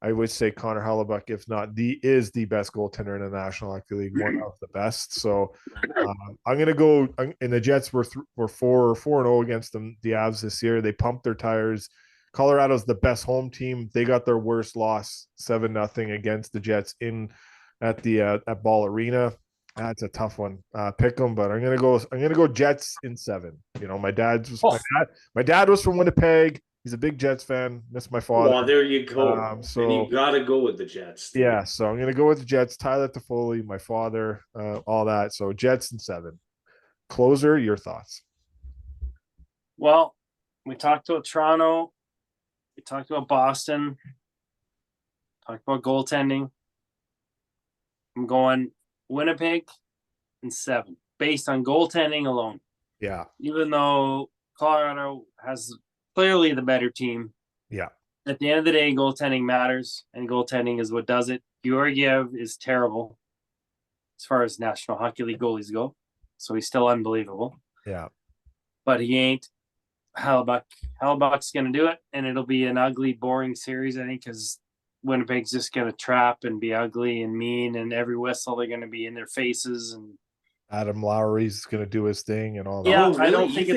I would say Connor Hellebuyck, if not is the best goaltender in the National Hockey League, one of the best. So I'm going to go. And the Jets were 4-0 against the Avs this year. They pumped their tires. Colorado's the best home team. They got their worst loss, 7-0 against the Jets at Ball Arena. That's a tough one. Pick them, but I'm gonna go Jets in 7. My dad was from Winnipeg. He's a big Jets fan. That's my father. Well, there you go. So and you got to go with the Jets. Yeah, so I'm going to go with the Jets. Tyler Toffoli, my father, all that. So Jets in 7. Closer, your thoughts? Well, we talked about Toronto. We talked about Boston. Talked about goaltending. I'm going Winnipeg in 7, based on goaltending alone. Yeah. Even though Colorado has clearly the better team. Yeah. At the end of the day, goaltending matters, and goaltending is what does it. Georgiev is terrible as far as National Hockey League goalies go, so he's still unbelievable. Yeah. But he ain't Hellebuyck. Hellebuyck's going to do it, and it'll be an ugly, boring series, I think, because Winnipeg's just going to trap and be ugly and mean, and every whistle they're going to be in their faces. And Adam Lowry's going to do his thing and all that. Yeah, Oh, really? I don't think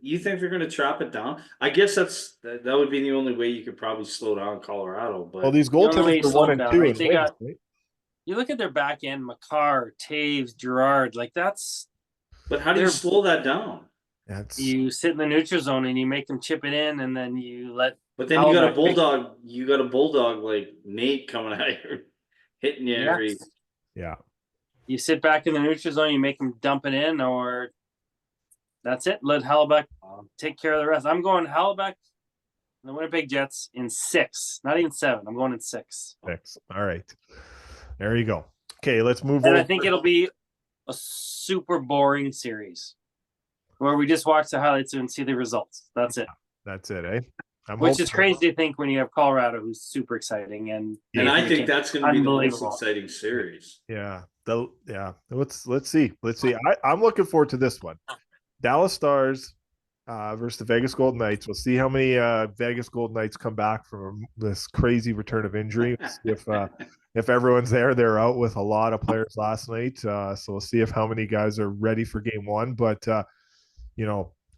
You think they're gonna trap it down? I guess that would be the only way you could probably slow down Colorado. But Well, these goaltenders are 1 and 2. Right? You look at their back end: Makar, Taves, Girard. Like, that's. But how do you slow that down? You sit in the neutral zone and you make them chip it in, and then you let. But then you got a bulldog. You got a bulldog like Nate coming at you, hitting you every. Yeah. You sit back in the neutral zone. You make them dump it in, or. That's it. Let Hellebuyck take care of the rest. I'm going Hellebuyck and the Winnipeg Jets in 6, not even 7. I'm going in 6. 6. All right. There you go. Okay, let's move on. on. I think it'll be a super boring series where we just watch the highlights and see the results. That's it. That's it, eh? Which is crazy to think when you have Colorado, who's super exciting, and I think that's going to be the most exciting series. Yeah. Let's see. I'm looking forward to this one. Dallas Stars versus the Vegas Golden Knights. We'll see how many Vegas Golden Knights come back from this crazy return of injury. If everyone's there, they're out with a lot of players last night. So we'll see how many guys are ready for game 1. But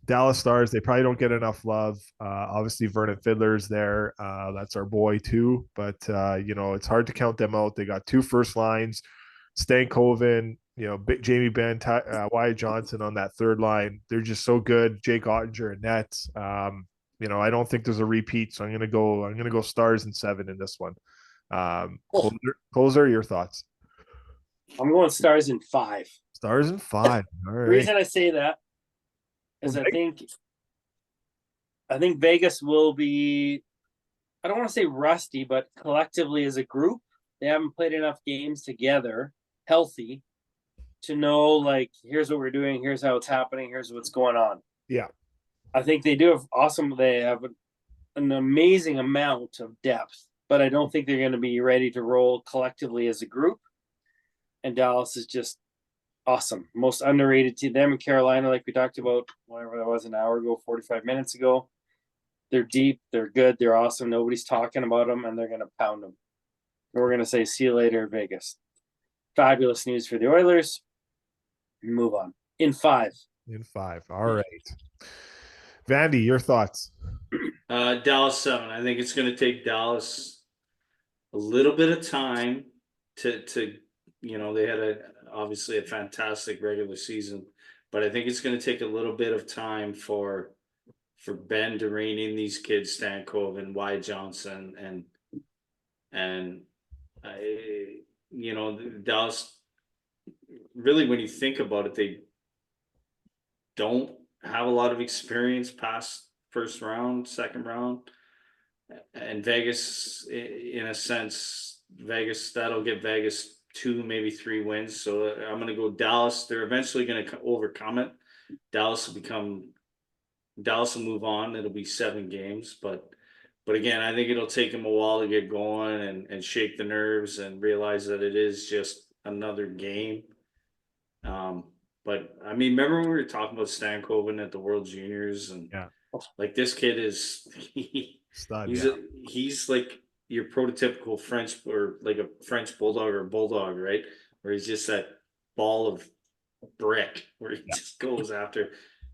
Dallas Stars, they probably don't get enough love. Obviously, Vernon Fiddler's there. That's our boy too. But it's hard to count them out. They got 2 first lines, Stankoven, Jamie Benn, Wyatt Johnson on that third line. They're just so good. Jake Ottinger and net. I don't think there's a repeat, so I'm gonna go Stars in 7 in this one. Closer, your thoughts? I'm going Stars in 5. Stars in 5. All right. The reason I say that is I think Vegas will be, I don't want to say rusty, but collectively as a group, they haven't played enough games together, healthy, to know, like, here's what we're doing, here's how it's happening, here's what's going on. Yeah. I think they do have awesome. They have an amazing amount of depth, but I don't think they're going to be ready to roll collectively as a group. And Dallas is just awesome. Most underrated team. Them and Carolina, like we talked about, whatever that was, an hour ago, 45 minutes ago. They're deep. They're good. They're awesome. Nobody's talking about them, and they're going to pound them. We're going to say, see you later, Vegas. Fabulous news for the Oilers. Move on. In 5. All right. Vandy, your thoughts? Dallas 7. I think it's going to take Dallas a little bit of time to they had obviously a fantastic regular season, but I think it's going to take a little bit of time for Ben to rein in these kids, Stankov and Wyatt Johnson, and Dallas. Really, when you think about it, they don't have a lot of experience past first round, second round, and Vegas, in a sense, that'll get Vegas 2, maybe 3 wins. So I'm going to go Dallas. They're eventually going to overcome it. Dallas will move on. It'll be 7 games, but again, I think it'll take them a while to get going and shake the nerves and realize that it is just another game. But I mean, remember when we were talking about Stankoven at the World Juniors, and like this kid is he's like your prototypical French, or like a French bulldog or a bulldog, right? Where he's just that ball of brick where he just goes after.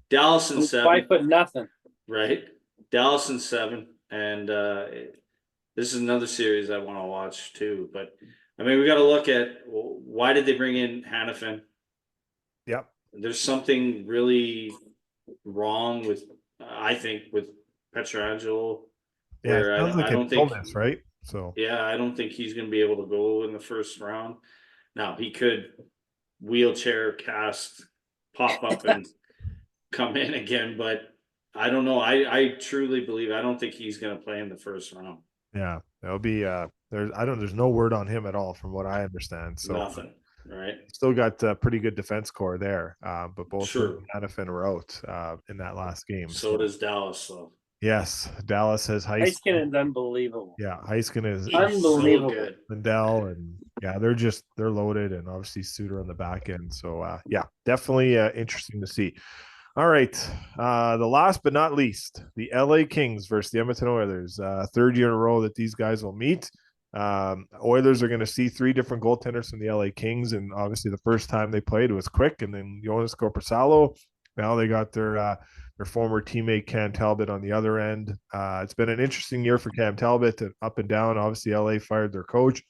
Dallas in 7. 5 foot nothing. Right. Dallas in 7. And this is another series I want to watch too. But I mean, we got to look at, why did they bring in Hannafin? Yep. There's something really wrong with, I think, with Pietrangelo. Yeah, it sounds like I don't think illness, right? So I don't think he's going to be able to go in the first round. Now he could wheelchair cast, pop up and come in again, but I don't know. I truly believe, I don't think he's going to play in the first round. Yeah, that'll be there's no word on him at all from what I understand. So nothing. Right. Still got a pretty good defense core there, but both Hannafin were out in that last game. So does Dallas, though. Yes, Dallas has Heiskanen is unbelievable. Yeah, Heiskanen is unbelievable. So good. Lindell, and they're loaded, and obviously Suter on the back end. So definitely interesting to see. All right, the last but not least, the LA Kings versus the Edmonton Oilers. 3rd year in a row that these guys will meet. Oilers are going to see 3 different goaltenders from the LA Kings, and obviously the first time they played it was Quick and then Jonas Korpisalo. Now they got their former teammate Cam Talbot on the other end. It's been an interesting year for Cam Talbot, up and down. Obviously LA fired their coach.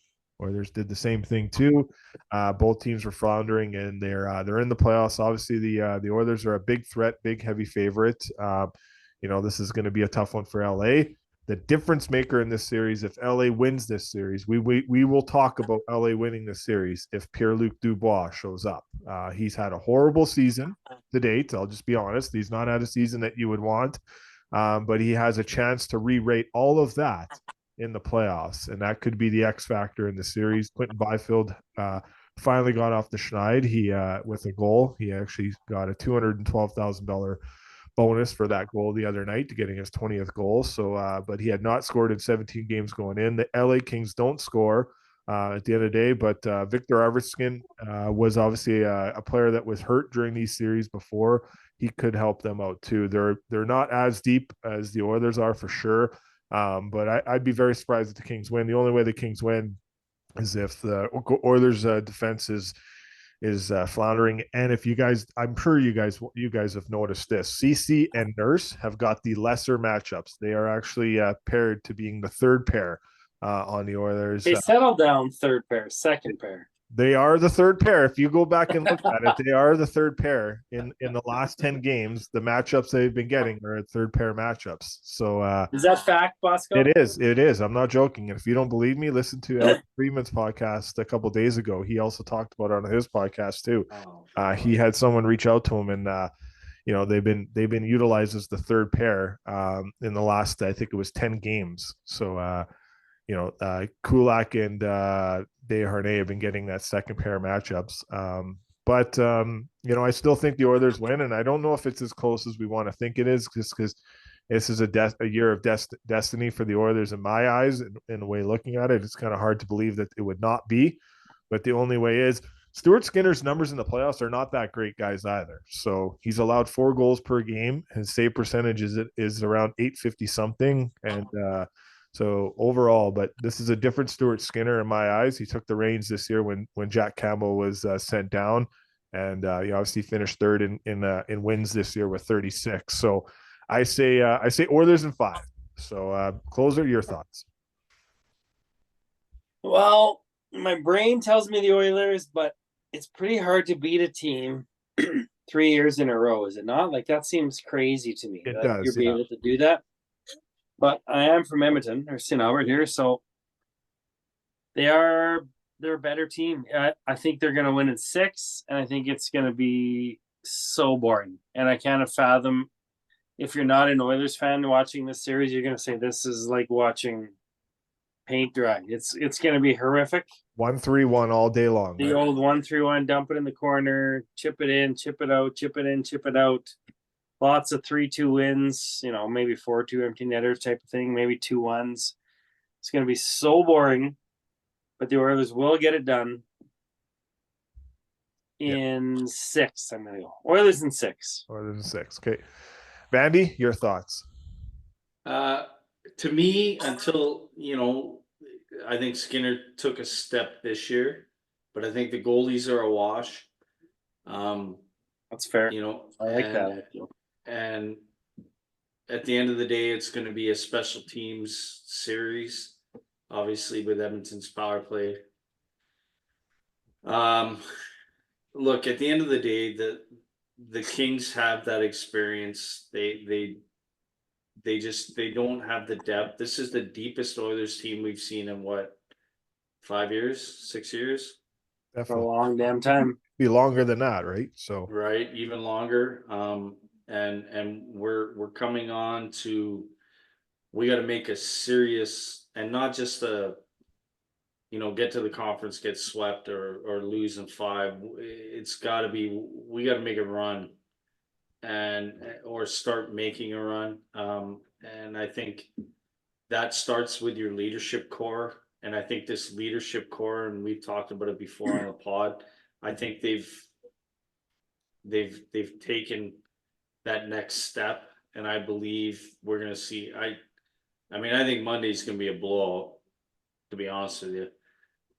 Oilers did the same thing too. Both teams were floundering, and they're in the playoffs. Obviously the Oilers are a big threat, big heavy favorite. This is going to be a tough one for LA. The difference maker in this series, if LA wins this series, we will talk about LA winning this series if Pierre-Luc Dubois shows up. He's had a horrible season to date. I'll just be honest. He's not had a season that you would want, but he has a chance to re-rate all of that in the playoffs, and that could be the X factor in the series. Quentin Byfield finally got off the schneid. He with a goal. He actually got a $212,000 bonus for that goal the other night to getting his 20th goal. So, but he had not scored in 17 games going in. The LA Kings don't score at the end of the day, but Victor Arvidsson was obviously a player that was hurt during these series before. He could help them out too. They're not as deep as the Oilers are for sure, but I'd be very surprised if the Kings win. The only way the Kings win is if the Oilers defense is floundering. And if you guys, I'm sure you guys have noticed this, CC and Nurse have got the lesser matchups. They are actually paired to being the 3rd pair on the Oilers. They settled down 3rd pair, 2nd pair. They are the 3rd pair. If you go back and look at it, they are the 3rd pair in the last 10 games. The matchups they've been getting are 3rd pair matchups. So is that fact, Bosco? It is. I'm not joking. And if you don't believe me, listen to Alex Friedman's podcast a couple days ago. He also talked about it on his podcast too. He had someone reach out to him, and they've been utilized as the 3rd pair in the last, I think it was 10 games. So Kulak and Desharnais have been getting that 2nd pair matchups. But I still think the Oilers win, and I don't know if it's as close as we want to think it is, just because this is a year of destiny for the Oilers in my eyes. In a way, looking at it, it's kind of hard to believe that it would not be. But the only way is Stuart Skinner's numbers in the playoffs are not that great, guys, either. So he's allowed 4 goals per game. His save percentage is around 850 something, and so overall, but this is a different Stuart Skinner in my eyes. He took the reins this year when Jack Campbell was sent down, and he obviously finished third in wins this year with 36. So I say Oilers in 5. So Closer, your thoughts? Well, my brain tells me the Oilers, but it's pretty hard to beat a team 3 years in a row, is it not? Like, that seems crazy to me. It that does, you're being able to do that. But I am from Edmonton or St. Albert here, so they're a better team. I think they're going to win in 6, and I think it's going to be so boring. And I can't fathom, if you're not an Oilers fan watching this series, you're going to say this is like watching paint dry. It's going to be horrific. 1-3-1 all day long. The old 1-3-1, dump it in the corner, chip it in, chip it out, chip it in, chip it out. Lots of 3-2 wins, maybe 4-2 empty netters type of thing, maybe 2-1s. It's going to be so boring, but the Oilers will get it done in 6. I'm going to go Oilers in 6. Oilers in 6. Okay. Vandy, your thoughts? To me, until, I think Skinner took a step this year, but I think the goalies are a wash. That's fair. I like that. And at the end of the day, it's going to be a special teams series, obviously, with Edmonton's power play. Look, at the end of the day, the Kings have that experience. They don't have the depth. This is the deepest Oilers team we've seen in 5 years, 6 years? Definitely. For a long damn time. Be longer than that, right? So right, even longer. And we're coming on to, we got to make a serious, and not just get to the conference, get swept or lose in 5. It's got to be, we got to make a run or start making a run. And I think that starts with your leadership core. And I think this leadership core, and we've talked about it before on the pod, I think they've taken that next step. And I believe we're going to see, I think Monday's going to be a blowout, to be honest with you.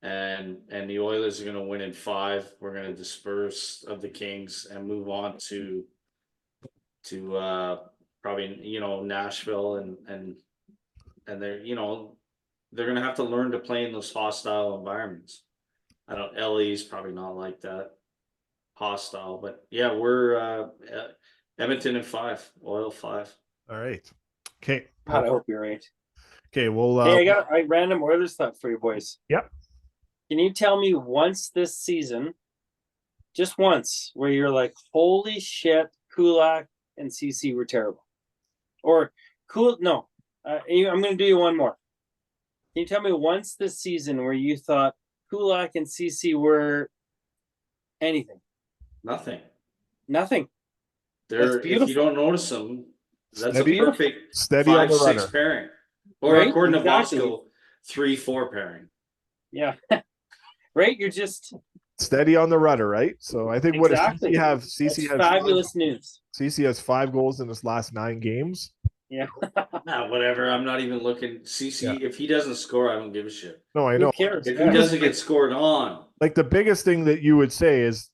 And the Oilers are going to win in 5. We're going to disperse of the Kings and move on to probably, Nashville and they're, they're going to have to learn to play in those hostile environments. LA's probably not like that hostile, but yeah, we're Edmonton in 5, Oil 5. All right. Okay. God, I hope you're right. Okay, well, hey, I got a random Oilers stuff for you boys. Yep. Can you tell me once this season, just once, where you're like, holy shit, Kulak and CC were terrible? Or no, I'm going to do you one more. Can you tell me once this season where you thought Kulak and CC were anything? Nothing. That's beautiful. If you don't notice them, that's Steady, a perfect steady 5-6 pairing. Or right? according to Exactly. Bosco, 3-4 pairing. Yeah. Right? You're just steady on the rudder, right? So I think exactly. What does CC have? Fabulous news. CC has 5 goals in his last 9 games. Yeah. Whatever. I'm not even looking. CC, if he doesn't score, I don't give a shit. No, I know. Who cares? If he doesn't get scored on. Like, the biggest thing that you would say is,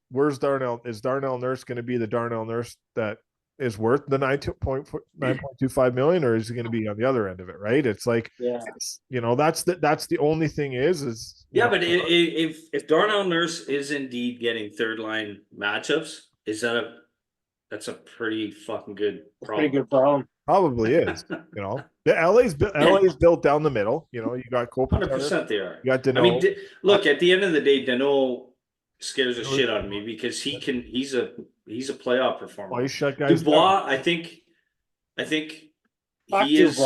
where's Darnell? Is Darnell Nurse going to be the Darnell Nurse that is worth the 9.25 million, or is he going to be on the other end of it? Right? It's like, that's the only thing is but if Darnell Nurse is indeed getting third line matchups, that's a pretty fucking good problem. Pretty good problem. Probably is. The LA's built down the middle. You got Cole. 100% they are. You got Dano. Look, at the end of the day, Dano scares the shit out of me because he's a playoff performer. Why you shut guys Dubois, down? I think he is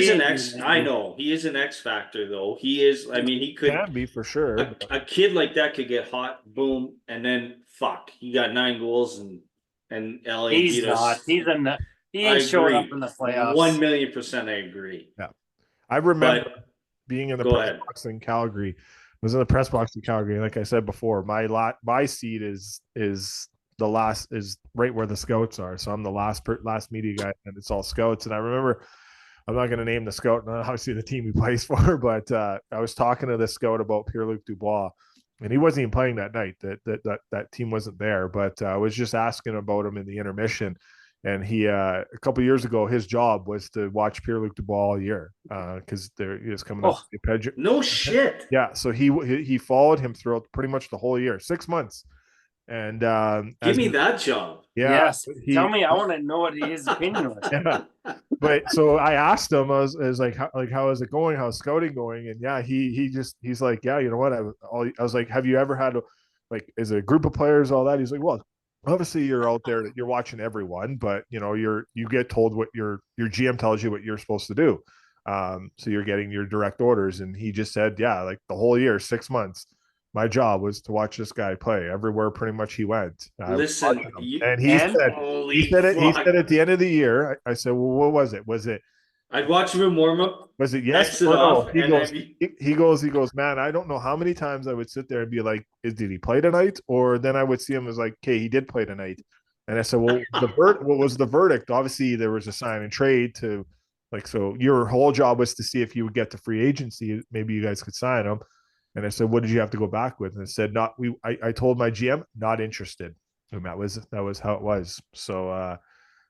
an X. I know he is an X factor though. He is. I mean, he Can be for sure. A kid like that could get hot, boom, and then fuck. He got 9 goals and LA He's beat not. us. He ain't showing up in the playoffs. 1,000,000% I agree. Yeah, I remember being in the press box in Calgary. I was in the press box in Calgary. Like I said before, my seat is the last, is right where the scouts are. So I'm the last media guy, and it's all scouts. And I remember, I'm not going to name the scout, and obviously the team he plays for, but I was talking to the scout about Pierre-Luc Dubois, and he wasn't even playing that night. That team wasn't there, but I was just asking about him in the intermission. And he, a couple of years ago, his job was to watch Pierre-Luc Dubois all year because he was coming up. No shit. Yeah, so he followed him throughout pretty much the whole year, 6 months. And give me that job. Yeah, yes. Tell me, I want to know what his opinion was. Yeah. But so I asked him, I was like, how is it going? How's scouting going? And yeah, he's like, yeah, you know what? I was like, have you ever had like, is it a group of players, all that? He's like, well, obviously you're out there, you're watching everyone, but you know, you get told what your GM tells you what you're supposed to do. So you're getting your direct orders. And he just said, yeah, like the whole year, 6 months, my job was to watch this guy play everywhere pretty much he went. Listen, and he said at the end of the year, I said, well, what was it? Was it I'd watch him in warm up. Was it yes or no? He goes, man, I don't know how many times I would sit there and be like, did he play tonight? Or then I would see him as like, okay, he did play tonight. And I said, well, what was the verdict? Obviously, there was a sign and trade to, like, so your whole job was to see if you would get to free agency. Maybe you guys could sign him. And I said, what did you have to go back with? And it said, I told my GM, not interested. And that was how it was. So,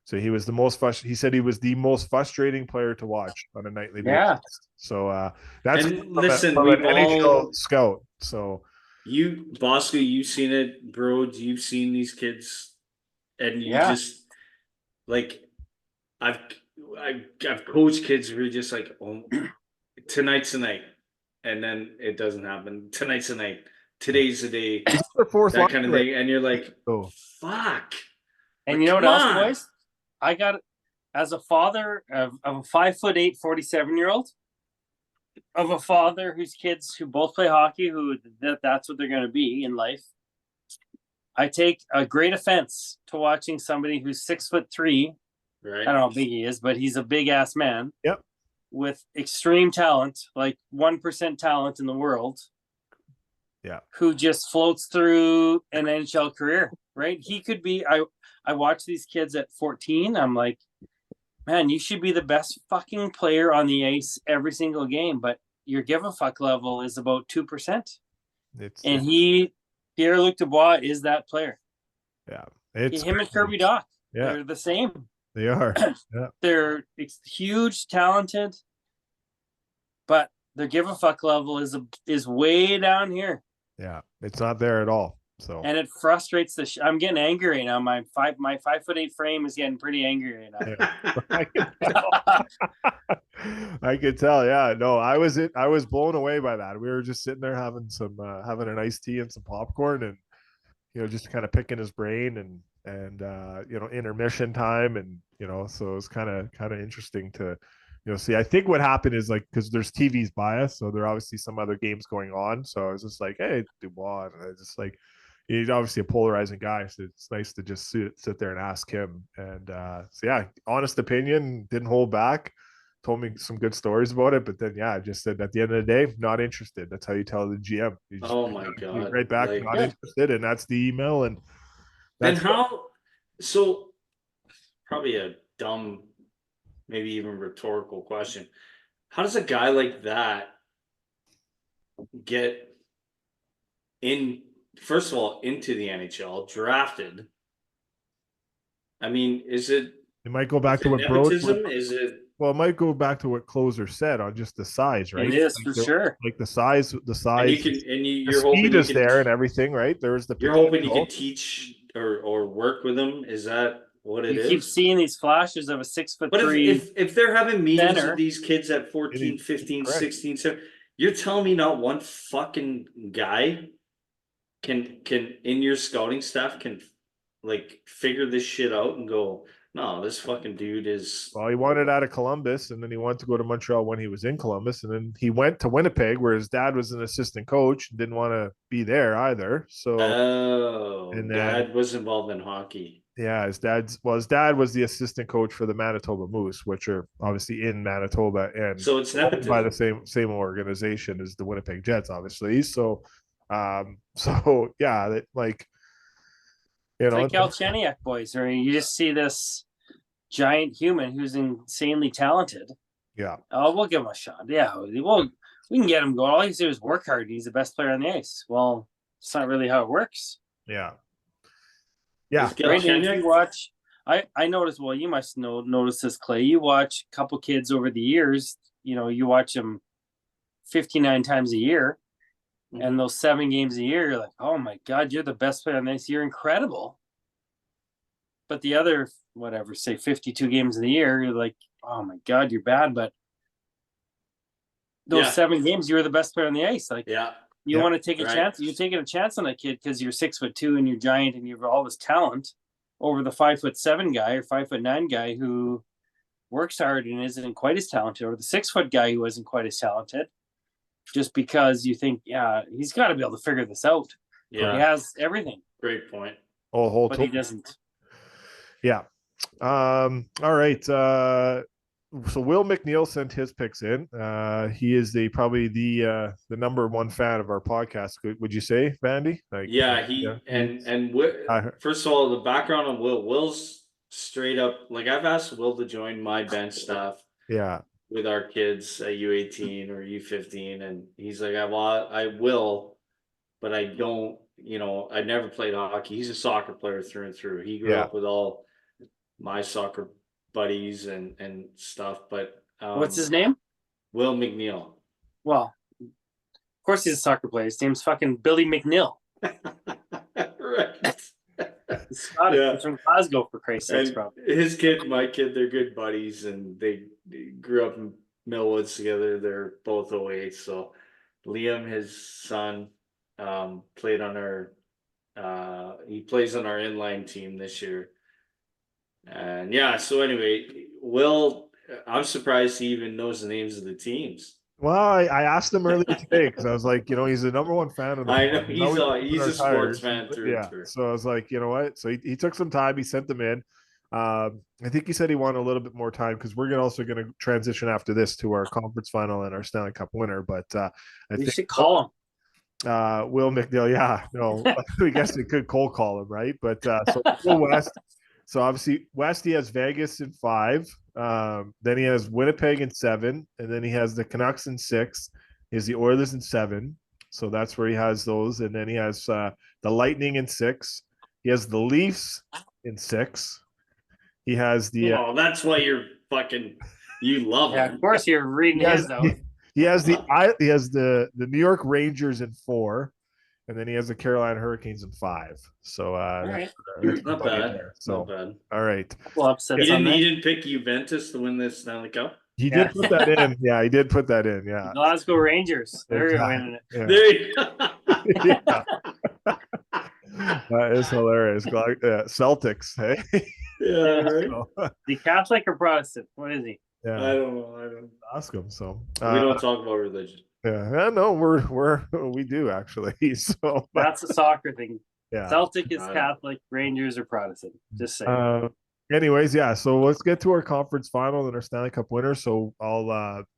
so he was the most he said he was the most frustrating player to watch on a nightly basis. Yeah. So that's an NHL scout. So Bosco, you've seen it, bro. You've seen these kids, and you just like I've coached kids who are just like, oh, tonight's the night. And then it doesn't happen. Tonight's the night. Today's the day. That kind of thing. And you're like, fuck. And you know what else, boys? I got, as a father of a 5'8", 47-year-old, of a father whose kids who both play hockey, that's what they're going to be in life. I take a great offense to watching somebody who's 6'3". Right. I don't know how big he is, but he's a big ass man. Yep. With extreme talent, like 1% talent in the world. Yeah. Who just floats through an NHL career, right? He could be, I watch these kids at 14. I'm like, man, you should be the best fucking player on the ice every single game, but your give a fuck level is about 2%. Pierre-Luc Dubois is that player. Yeah. Him and Kirby Dach. Yeah. They're the same. They are. Yeah. They're huge, talented, but their give a fuck level is way down here. Yeah, it's not there at all. So, and it frustrates I'm getting angry right now. My 5'8" frame is getting pretty angry right now. Yeah. I could tell. Yeah, no, I was blown away by that. We were just sitting there having an iced tea and some popcorn, and just kind of picking his brain and intermission time, and so it was kind of interesting to see. I think what happened is, like, because there's TV's bias, so there are obviously some other games going on, so I was just like, hey, Dubois, and I was just like, he's obviously a polarizing guy, so it's nice to just sit there and ask him. And so yeah, honest opinion, didn't hold back, told me some good stories about it, but then I just said at the end of the day, not interested. That's how you tell the GM. Oh my god, right back, like, not interested, and that's the email. And so probably a dumb, maybe even rhetorical question. How does a guy like that get first of all, into the NHL, drafted? I mean, is it? It might go back to what Is it? Well, it might go back to what Closer said on just the size, right? It is, like, for sure. Like the size. And you're hoping is there and everything, right? There's you're hoping you can teach or work with them. Is that what it is? You keep seeing these flashes of a 6'3". But if they're having meetings with these kids at 14, 15, 16, 17, you're telling me not one fucking guy can in your scouting staff can like figure this shit out and go, No, this fucking dude is. Well, he wanted out of Columbus, and then he wanted to go to Montreal when he was in Columbus, and then he went to Winnipeg, where his dad was an assistant coach, and didn't want to be there either. So, and then Dad was involved in hockey. yeah, his dad was the assistant coach for the Manitoba Moose, which are obviously in Manitoba, and So it's nepotism. by the same organization as the Winnipeg Jets, obviously. So, so yeah, that like. You know, like Galchenyuk, boys, or you just see this giant human who's insanely talented. Yeah. Oh, we'll give him a shot. Yeah, well, we can get him going. All he has to do is work hard, and he's the best player on the ice. Well, it's not really how it works. Yeah. Yeah. Brandon, if you watch, I noticed. Well, you must notice this, Clay. You watch a couple kids over the years. You know, you watch them 59 times a year. And those 7 games a year, you're like, oh my God, you're the best player on the ice. You're incredible. But the other, whatever, say 52 games of the year, you're like, oh my God, you're bad. But those 7 games, you were the best player on the ice. Like, you want to take a chance. You're taking a chance on a kid because you're 6'2" and you're giant and you have all this talent over the 5'7" guy or 5'9" guy who works hard and isn't quite as talented, or the 6 foot guy who isn't quite as talented. Just because you think, yeah, he's got to be able to figure this out. Yeah, he has everything. Great point. Oh, but he doesn't. Yeah. All right. So Will McNeil sent his picks in. He is probably the number one fan of our podcast. Would you say, Vandy? Like, first of all, the background on Will's straight up. Like, I've asked Will to join my bench staff. Yeah. With our kids at U18 or U15, and he's like, I will, but I don't, I never played hockey. He's a soccer player through and through. He grew up with all my soccer buddies and stuff, but what's his name? Will McNeil. Well, of course he's a soccer player. His name's fucking Billy McNeil. Right. He's from Glasgow, for Christ's sake, probably. His kid, my kid, they're good buddies, and they grew up in Millwoods together. They're both 08. So Liam, his son, played on he plays on our inline team this year. And so anyway, Will, I'm surprised he even knows the names of the teams. Well, I asked him earlier today because I was like, he's the number one fan of the. I know he's a sports fan through and through. So I was like, you know what? So he took some time. He sent them in. I think he said he wanted a little bit more time because we're also going to transition after this to our conference final and our Stanley Cup winner. But we should call him. Will McNeil. Yeah, no, I guess we could cold call him, right? But so Will West. So obviously West, he has Vegas in 5. Then he has Winnipeg in 7, and then he has the Canucks in 6. He has the Oilers in 7. So that's where he has those. And then he has the Lightning in 6. He has the Leafs in 6. He has the. That's why you're you love him. Of course you're reading his though. He has the New York Rangers in 4. And then he has the Carolina Hurricanes in 5. So right. Not bad. So, not bad. All right. Well, upset. He didn't pick Juventus to win this Stanley Cup. He did put that in. Yeah, he did put that in. Yeah. Glasgow Rangers. They're winning it. Yeah. There you go. That is hilarious. Celtics, hey? Yeah, right. The Catholic or Protestant? What is he? Yeah. I don't know. Ask him. So we don't talk about religion. Yeah, no, we do actually. So that's a soccer thing. Yeah. Celtic is Catholic, Rangers are Protestant. Just saying. Anyways, yeah. So let's get to our conference final and our Stanley Cup winner. So I'll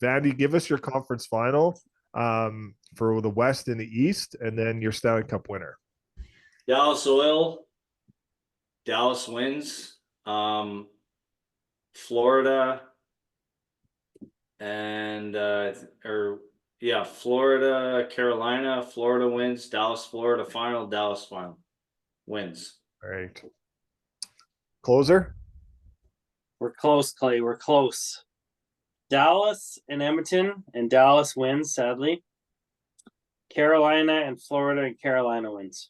Vandy, give us your conference final for the West and the East, and then your Stanley Cup winner. Dallas Oil. Dallas wins. Florida and Florida, Carolina. Florida wins. Dallas, Florida final. Dallas final wins. All right. Closer. We're close, Clay. We're close. Dallas and Edmonton, and Dallas wins, sadly. Carolina and Florida, and Carolina wins.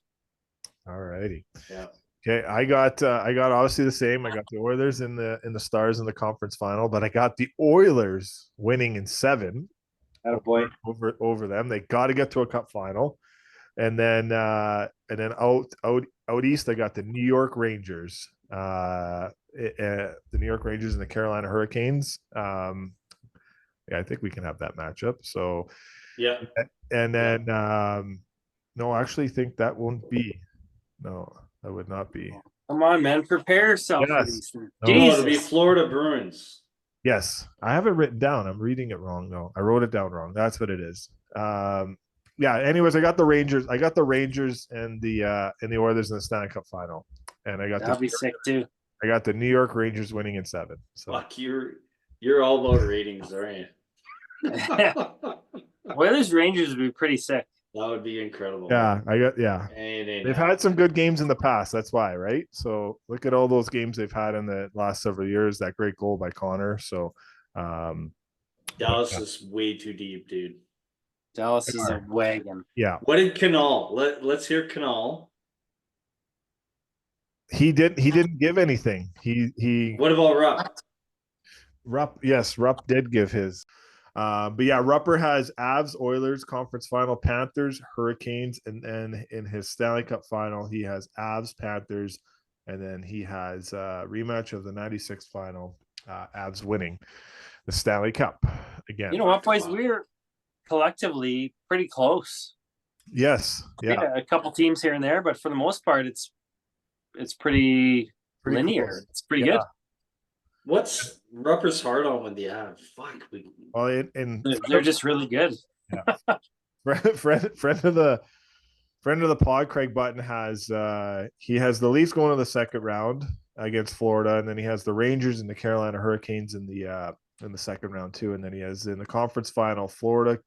All righty. Yeah. Okay, I got obviously the same. I got the Oilers in the Stars in the conference final, but I got the Oilers winning in 7. Attaboy. Over them. They got to get to a cup final. And then out east, I got the New York Rangers the New York Rangers and the Carolina Hurricanes. I think we can have that matchup. So Yeah. And then no, I actually think that won't be. No, that would not be. Come on, man. Prepare yourself for Yes. these things. No. Oh, it'll be Florida Bruins. Yes. I have it written down. I'm reading it wrong though. I wrote it down wrong. That's what it is. Anyways, I got the Rangers. I got the Rangers and the Oilers in the Stanley Cup final. And I got That'll be sick too. I got the New York Rangers winning in 7. So Fuck, you're all about ratings, aren't you? Oilers Rangers would be pretty sick. That would be incredible. yeah, they've had some good games in the past. That's why, right? So look at all those games they've had in the last several years. That great goal by Connor. So Dallas is way too deep, dude. Dallas is a wagon. Yeah. What did Canal? Let's hear Canal. He didn't give anything. He What about Rupp? Rupp did give his. But yeah, Rupper has Avs, Oilers, Conference Final, Panthers, Hurricanes, and then in his Stanley Cup Final, he has Avs, Panthers, and then he has a rematch of the 96 Final, Avs winning the Stanley Cup again. You know what, boys? We're collectively pretty close. Yes. Yeah. A couple teams here and there, but for the most part, it's pretty linear. Close. It's pretty good. What's Rupper's hard on with the Avs? Fuck. Well, and they're just really good. Yeah. friend of the pod, Craig Button has he has the Leafs going to the second round against Florida, and then he has the Rangers and the Carolina Hurricanes in the second round too, and then he has in the conference final Florida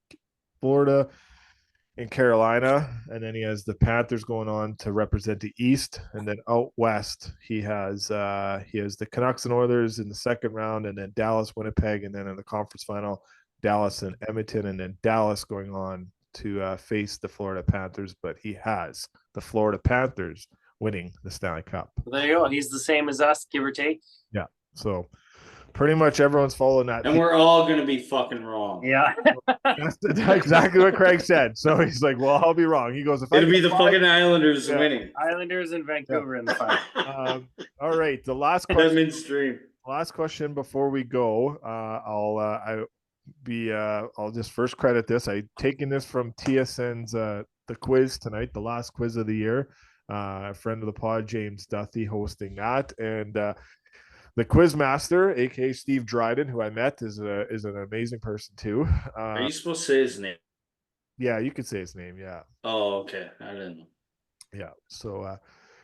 and Carolina, and then he has the Panthers going on to represent the East, and then out west he has the Canucks and Oilers in the second round, and then Dallas, Winnipeg, and then in the conference final Dallas and Edmonton, and then Dallas going on to face the Florida Panthers, but he has the Florida Panthers winning the Stanley Cup. There you go. He's the same as us, give or take. Yeah. So pretty much everyone's following that. And we're all going to be fucking wrong. Yeah. That's exactly what Craig said. So he's like, well, I'll be wrong. He goes, it'll be the fucking Islanders winning. Islanders and Vancouver in the final. All right. The last question. Midstream. Last question before we go. I'll just first credit this. I taken this from TSN's the quiz tonight, the last quiz of the year. A friend of the pod, James Duthie, hosting that, and the quiz master, aka Steve Dryden, who I met, is an amazing person too. Are you supposed to say his name? Yeah, you could say his name. Yeah. Oh, okay. I didn't know. Yeah. So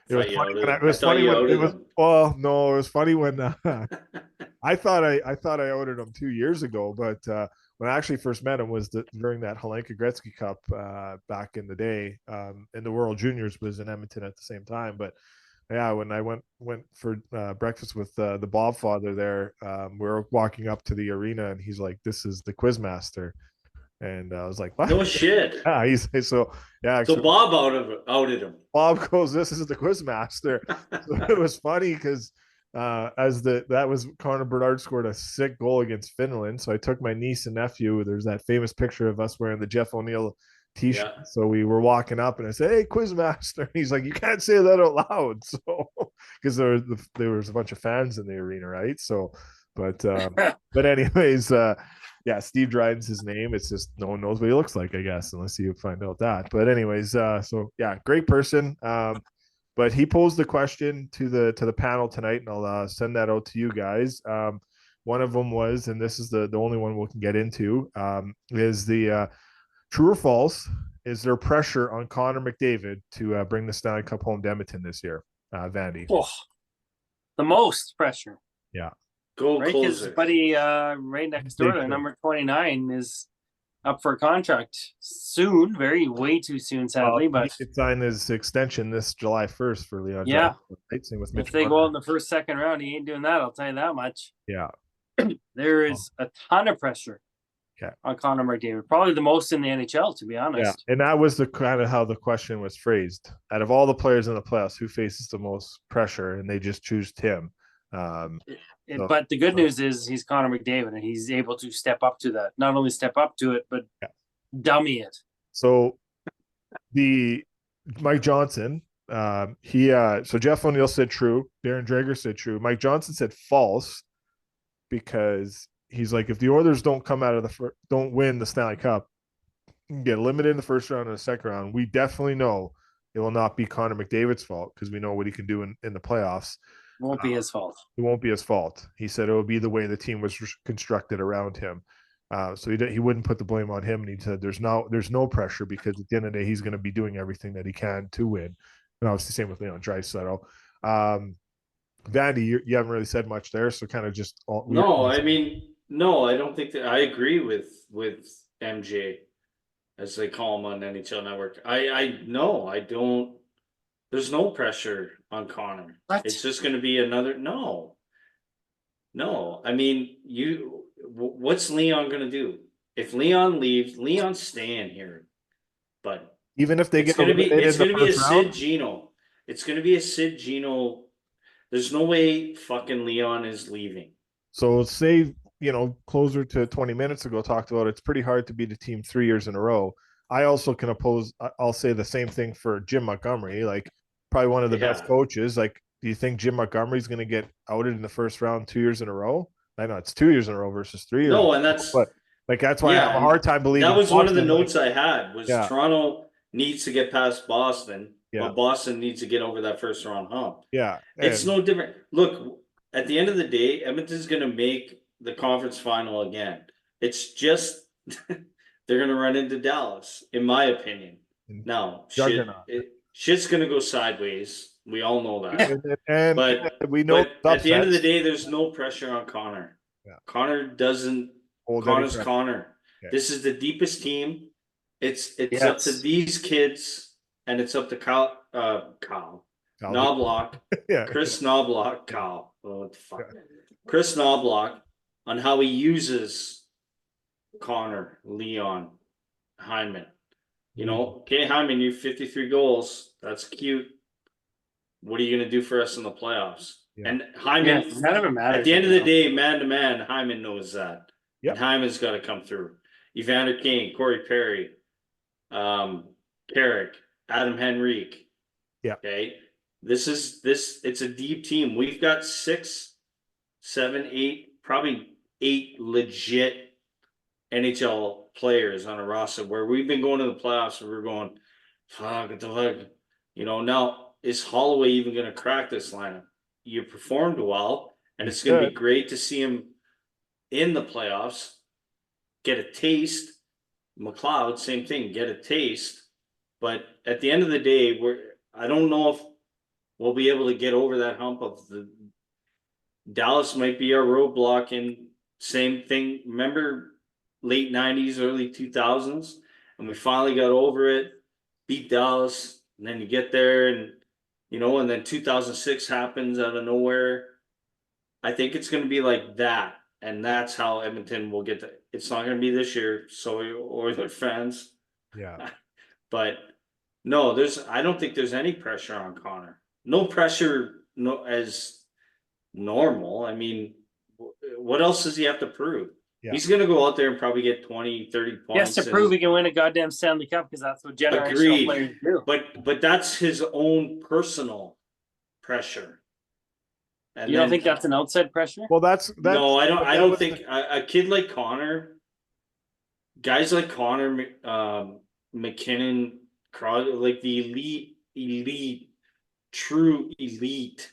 it was funny when it was funny when it was. Well, no, it was funny when I thought I outed him 2 years ago, but when I actually first met him was during that Helenka Gretzky Cup back in the day, and the World Juniors was in Edmonton at the same time. But yeah, when I went for breakfast with the Bob father there, we were walking up to the arena, and he's like, "This is the Quizmaster," and I was like, "What?" No shit. Yeah, so yeah. So Bob outed him. Bob goes, "This is the Quizmaster." So it was funny because that was Connor Bedard scored a sick goal against Finland. So I took my niece and nephew. There's that famous picture of us wearing the Jeff O'Neill t-shirt. Yeah. So we were walking up, and I said, "Hey, Quizmaster." And he's like, "You can't say that out loud." So because there was a bunch of fans in the arena, right? So, but anyways, yeah, Steve Dryden's his name. It's just no one knows what he looks like, I guess, unless you find out that. But anyways, so yeah, great person. But he posed the question to the panel tonight, and I'll send that out to you guys. One of them was, and this is the only one we can get into, is the true or false, is there pressure on Connor McDavid to bring the Stanley Cup home to Edmonton this year, Vandy? Oh, the most pressure. Yeah. Go right, his buddy right next door to number 29 is up for a contract soon, way too soon, sadly. But he could sign his extension this July 1st for Leon. Yeah. With if they go out in the first, second round, he ain't doing that. I'll tell you that much. Yeah. There is a ton of pressure on Connor McDavid, probably the most in the NHL, to be honest. Yeah, and that was the kind of how the question was phrased. Out of all the players in the playoffs, who faces the most pressure, and they just choose him. But the good news is he's Connor McDavid, and he's able to step up to that. Not only step up to it, but dummy it. So the Mike Johnson So Jeff O'Neill said true. Darren Dreger said true. Mike Johnson said false because he's like, if the Oilers don't come out of don't win the Stanley Cup, get eliminated in the first round and the second round, we definitely know it will not be Connor McDavid's fault because we know what he can do in the playoffs. It won't be his fault. It won't be his fault. He said it will be the way the team was constructed around him. So he wouldn't put the blame on him. And he said there's no pressure because at the end of the day, he's going to be doing everything that he can to win. And obviously same with Leon Draisaitl. Vandy, you haven't really said much there. So kind of just. No, I don't think that I agree with MJ, as they call him on NHL Network. I don't. There's no pressure on Connor. What? It's just going to be another no. I mean, what's Leon going to do? If Leon leaves, Leon's staying here. But even if they it's get going to be a round? Sid Gino. It's going to be a Sid Gino. There's no way fucking Leon is leaving. So say, closer to 20 minutes ago talked about it's pretty hard to beat a team 3 years in a row. I also can I'll say the same thing for Jim Montgomery, like probably one of the best coaches. Like, do you think Jim Montgomery's going to get outed in the first round 2 years in a row? I know it's 2 years in a row versus 3 years. No, and that's why I have a hard time believing. That was Boston, one of the notes I had was Toronto needs to get past Boston, but Boston needs to get over that first round hump. Yeah. It's no different. Look, at the end of the day, Edmonton's going to make the conference final again. It's just they're going to run into Dallas, in my opinion. Now, shit's going to go sideways. We all know that. But we know. But at the end of the day, there's no pressure on Connor. Yeah. Connor doesn't. Connor's Connor. Yeah. This is the deepest team. It's up to these kids, and it's up to Kyle Knobloch, Chris Knobloch, Kyle. Oh, what the fuck? Yeah. Chris Knobloch on how he uses Connor, Leon, Hyman. Okay, Hyman, you 53 goals. That's cute. What are you going to do for us in the playoffs? Yeah. And Hyman, at the end of the day, man to man, Hyman knows that. Yep. And Hyman's got to come through. Evander Kane, Corey Perry, Carrick, Adam Henrique. Yeah. Okay. It's a deep team. We've got 6, 7, 8, probably 8 legit NHL players on a roster where we've been going to the playoffs and we're going, fuck, what the fuck? Now is Holloway even going to crack this lineup? You performed well, and it's going to be great to see him in the playoffs, get a taste. McLeod, same thing, get a taste. But at the end of the day, I don't know if we'll be able to get over that hump of the Dallas might be our roadblock, and same thing. Remember late 90s, early 2000s, and we finally got over it, beat Dallas, and then you get there and and then 2006 happens out of nowhere. I think it's going to be like that. And that's how Edmonton will get to. It's not going to be this year, so Oilers fans. Yeah. But no, I don't think there's any pressure on Connor. No pressure, as normal. I mean, what else does he have to prove? Yeah. He's going to go out there and probably get 20, 30 points. He has to prove he can win a goddamn Stanley Cup because that's what generational players do. But that's his own personal pressure. And you don't think that's an outside pressure? Well, that's no, I don't think a kid like Connor, guys like Connor, McKinnon, Crosby, like the elite, true elite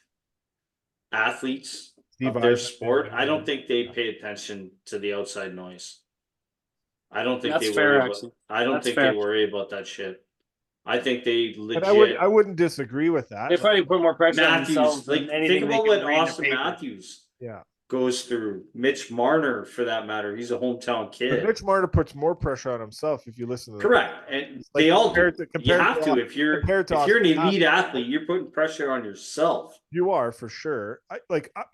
athletes of their sport, I don't think they pay attention to the outside noise. I don't think they worry about. I don't think they worry about that shit. I think they legit. I wouldn't disagree with that. They probably put more pressure on themselves than anything. Think about what Austin Matthews goes through. Mitch Marner, for that matter, he's a hometown kid. But Mitch Marner puts more pressure on himself if you listen to them. Correct, and they all do. You have to. If you're an elite athlete, you're putting pressure on yourself. You are, for sure.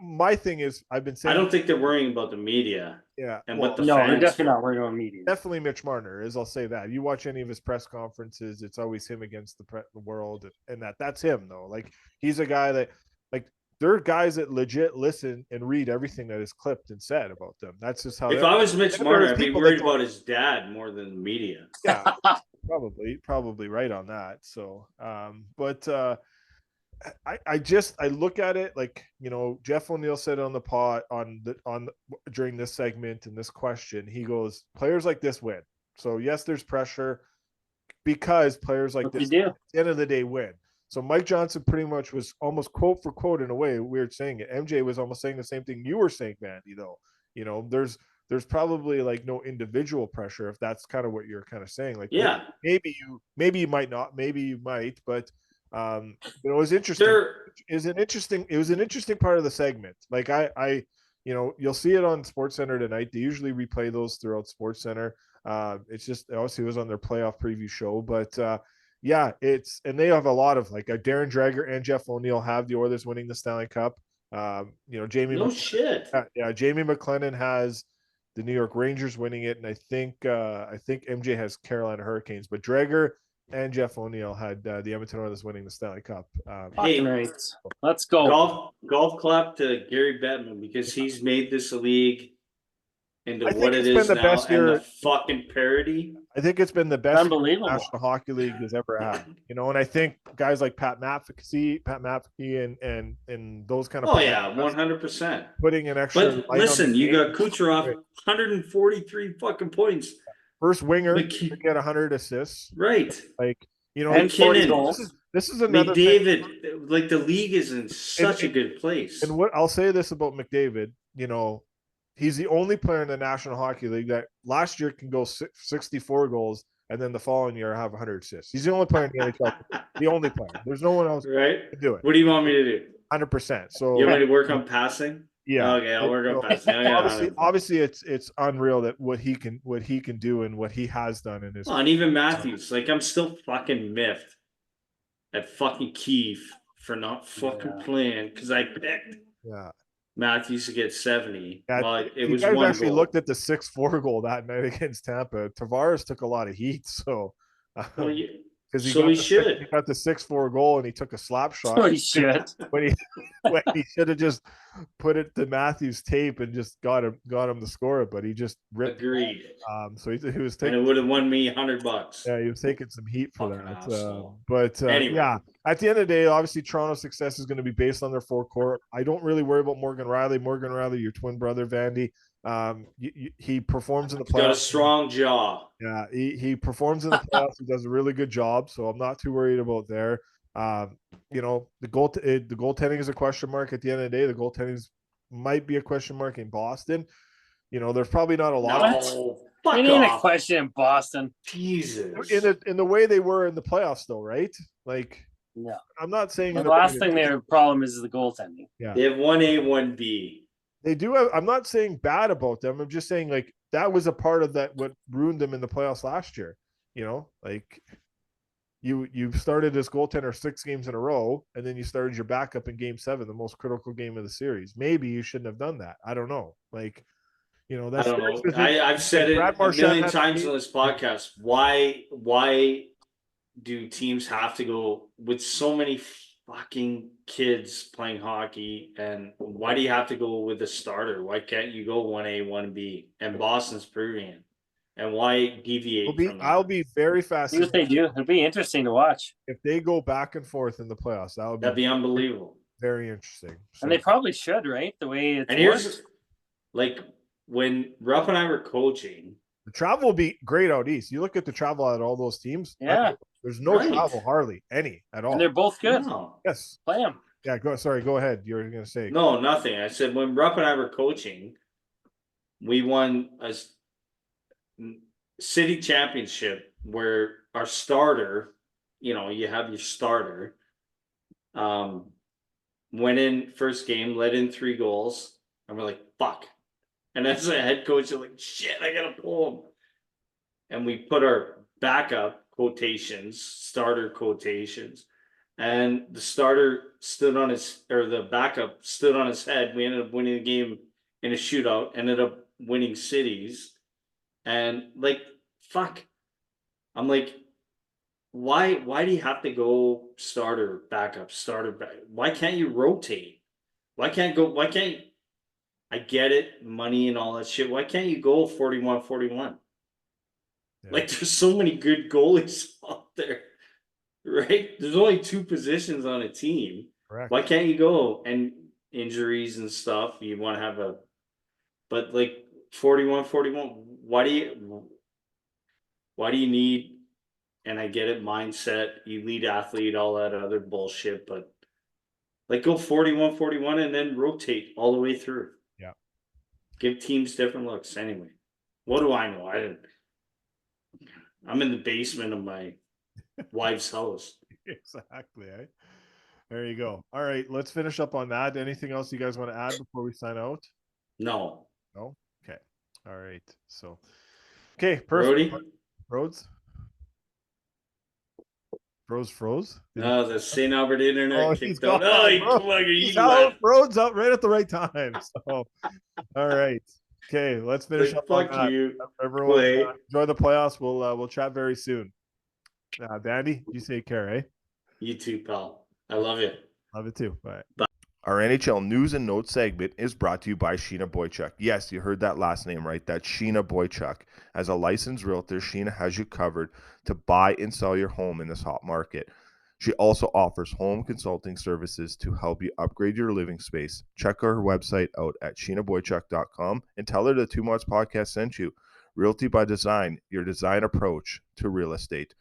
My thing is, I've been saying, I don't think they're worrying about the media. Yeah, and what the they're definitely not worried about media. Definitely Mitch Marner is. I'll say that. You watch any of his press conferences, it's always him against the world, and that's him though. Like, he's a guy that, like, there are guys that legit listen and read everything that is clipped and said about them. That's just how. If I was Mitch Marner, I'd be worried about his dad more than the media. Yeah, probably right on that. So, but I look at it like, Jeff O'Neill said on the pod during this segment and this question, he goes, players like this win. So yes, there's pressure because players like this at the end of the day win. So Mike Johnson pretty much was almost quote for quote, in a way, weird saying it. MJ was almost saying the same thing you were saying, Vandy, though. There's probably like no individual pressure, if that's kind of what you're kind of saying. Like, yeah, maybe you might not, maybe you might, but it was interesting. It was an interesting part of the segment. Like you'll see it on SportsCenter tonight. They usually replay those throughout SportsCenter. It's just obviously it was on their playoff preview show, but and they have a lot of like Darren Dreger and Jeff O'Neill have the Oilers winning the Stanley Cup. Jamie. No shit. Yeah, Jamie McLennan has the New York Rangers winning it, and I think MJ has Carolina Hurricanes, but Dreger and Jeff O'Neill had the Edmonton Oilers winning the Stanley Cup. Hey, let's go. Golf clap to Gary Bettman, because he's made this a league into what it is now, best year, and the fucking parody. I think it's been the best Unbelievable National Hockey League has ever had. And I think guys like Pat Mafficky and those kind of 100% putting an extra. But listen, you got Kucherov, 143 fucking points. First winger to get 100 assists. Right. Like, and McKinnon. This is another McDavid thing. Like, the league is in such a good place. And what I'll say this about McDavid, he's the only player in the National Hockey League that last year can go 64 goals and then the following year have 100 assists. He's the only player in the NHL. The only player. There's no one else right? to do it. What do you want me to do? 100%. So you want me to work on passing? Yeah. Okay, I'll work on passing. Obviously, it's unreal that what he can do and what he has done in his. And even Matthews, like, I'm still fucking miffed at fucking Keefe for not fucking playing, because I picked. Yeah. Matthews to get 70. Yeah, well, it was one actually goal. Looked at the 6-4 goal that night against Tampa. Tavares took a lot of heat, so he should. He got the 6-4 goal and he took a slap shot. So he should. when he should have just put it to Matthews' tape and just got him to score it, but he just ripped. Agreed. So he was taking. And it would have won me $100. Yeah, he was taking some heat for that. But anyway. Yeah, at the end of the day, obviously Toronto's success is going to be based on their forecourt. I don't really worry about Morgan Riley. Morgan Riley, your twin brother, Vandy. He performs in the playoffs. Got a strong jaw. Yeah, he performs in the playoffs. He does a really good job, so I'm not too worried about there. The goaltending is a question mark. At the end of the day, the goaltending might be a question mark in Boston. There's probably not a lot. It ain't a question in Boston. Jesus. In the way they were in the playoffs, though, right? Like, no, I'm not saying the last thing their problem is the goaltending. Yeah, they have 1A, 1B. They do have. I'm not saying bad about them. I'm just saying, like, that was a part of that what ruined them in the playoffs last year. Like, you started as goaltender 6 games in a row, and then you started your backup in Game 7, the most critical game of the series. Maybe you shouldn't have done that. I don't know. Like, that's. I don't know. I've said it a million times on this podcast. Why do teams have to go with so many fucking kids playing hockey, and why do you have to go with a starter? Why can't you go 1A, 1B? And Boston's proving it. And why deviate from that? I'll be very fascinated. See what they do. It'll be interesting to watch. If they go back and forth in the playoffs, that'd be unbelievable. Very interesting. So. And they probably should, right? The way it's. And here's, like, when Rupp and I were coaching, the travel will be great out east. You look at the travel at all those teams. Yeah. There's no travel, hardly any at all. And they're both good. No. Yes. Play them. Yeah, go ahead. You were going to say. No, nothing. I said when Rupp and I were coaching, we won a city championship where our starter, you have your starter, went in first game, let in 3 goals, and we're like, fuck. And as a head coach, you're like, shit, I got to pull him. And we put our backup quotations, starter quotations, and the starter the backup stood on his head. We ended up winning the game in a shootout, ended up winning cities. And, like, fuck. I'm like, why do you have to go starter, backup? Why can't you rotate? I get it, money and all that shit. Why can't you go 41-41? Yeah. Like, there's so many good goalies out there, right? There's only 2 positions on a team. Correct. Why can't you go? And injuries and stuff, you want to have a, but like 41, why do you need, and I get it, mindset, elite athlete, all that other bullshit, but like go 41, and then rotate all the way through. Yeah. Give teams different looks. Anyway, what do I know? I'm in the basement of my wife's house. Exactly. Eh? There you go. All right, let's finish up on that. Anything else you guys want to add before we sign out? No. No? Okay. All right. So, okay, perfect. Brody? Rhodes? Froze? No, the St. Albert internet he's kicked out. gone, Oh, bro. He's out. Rhodes up right at the right time. So, all right. Okay, let's finish up on Fuck that. you. Everyone, enjoy the playoffs. We'll chat very soon. Vandy, you take care, eh? You too, pal. I love you. Love it too. Bye. Our NHL news and notes segment is brought to you by Sheena Boychuk. Yes, you heard that last name right. That's Sheena Boychuk. As a licensed realtor, Sheena has you covered to buy and sell your home in this hot market. She also offers home consulting services to help you upgrade your living space. Check her website out at sheenaboychuk.com and tell her the Two Mutts podcast sent you. Realty by Design, your design approach to real estate.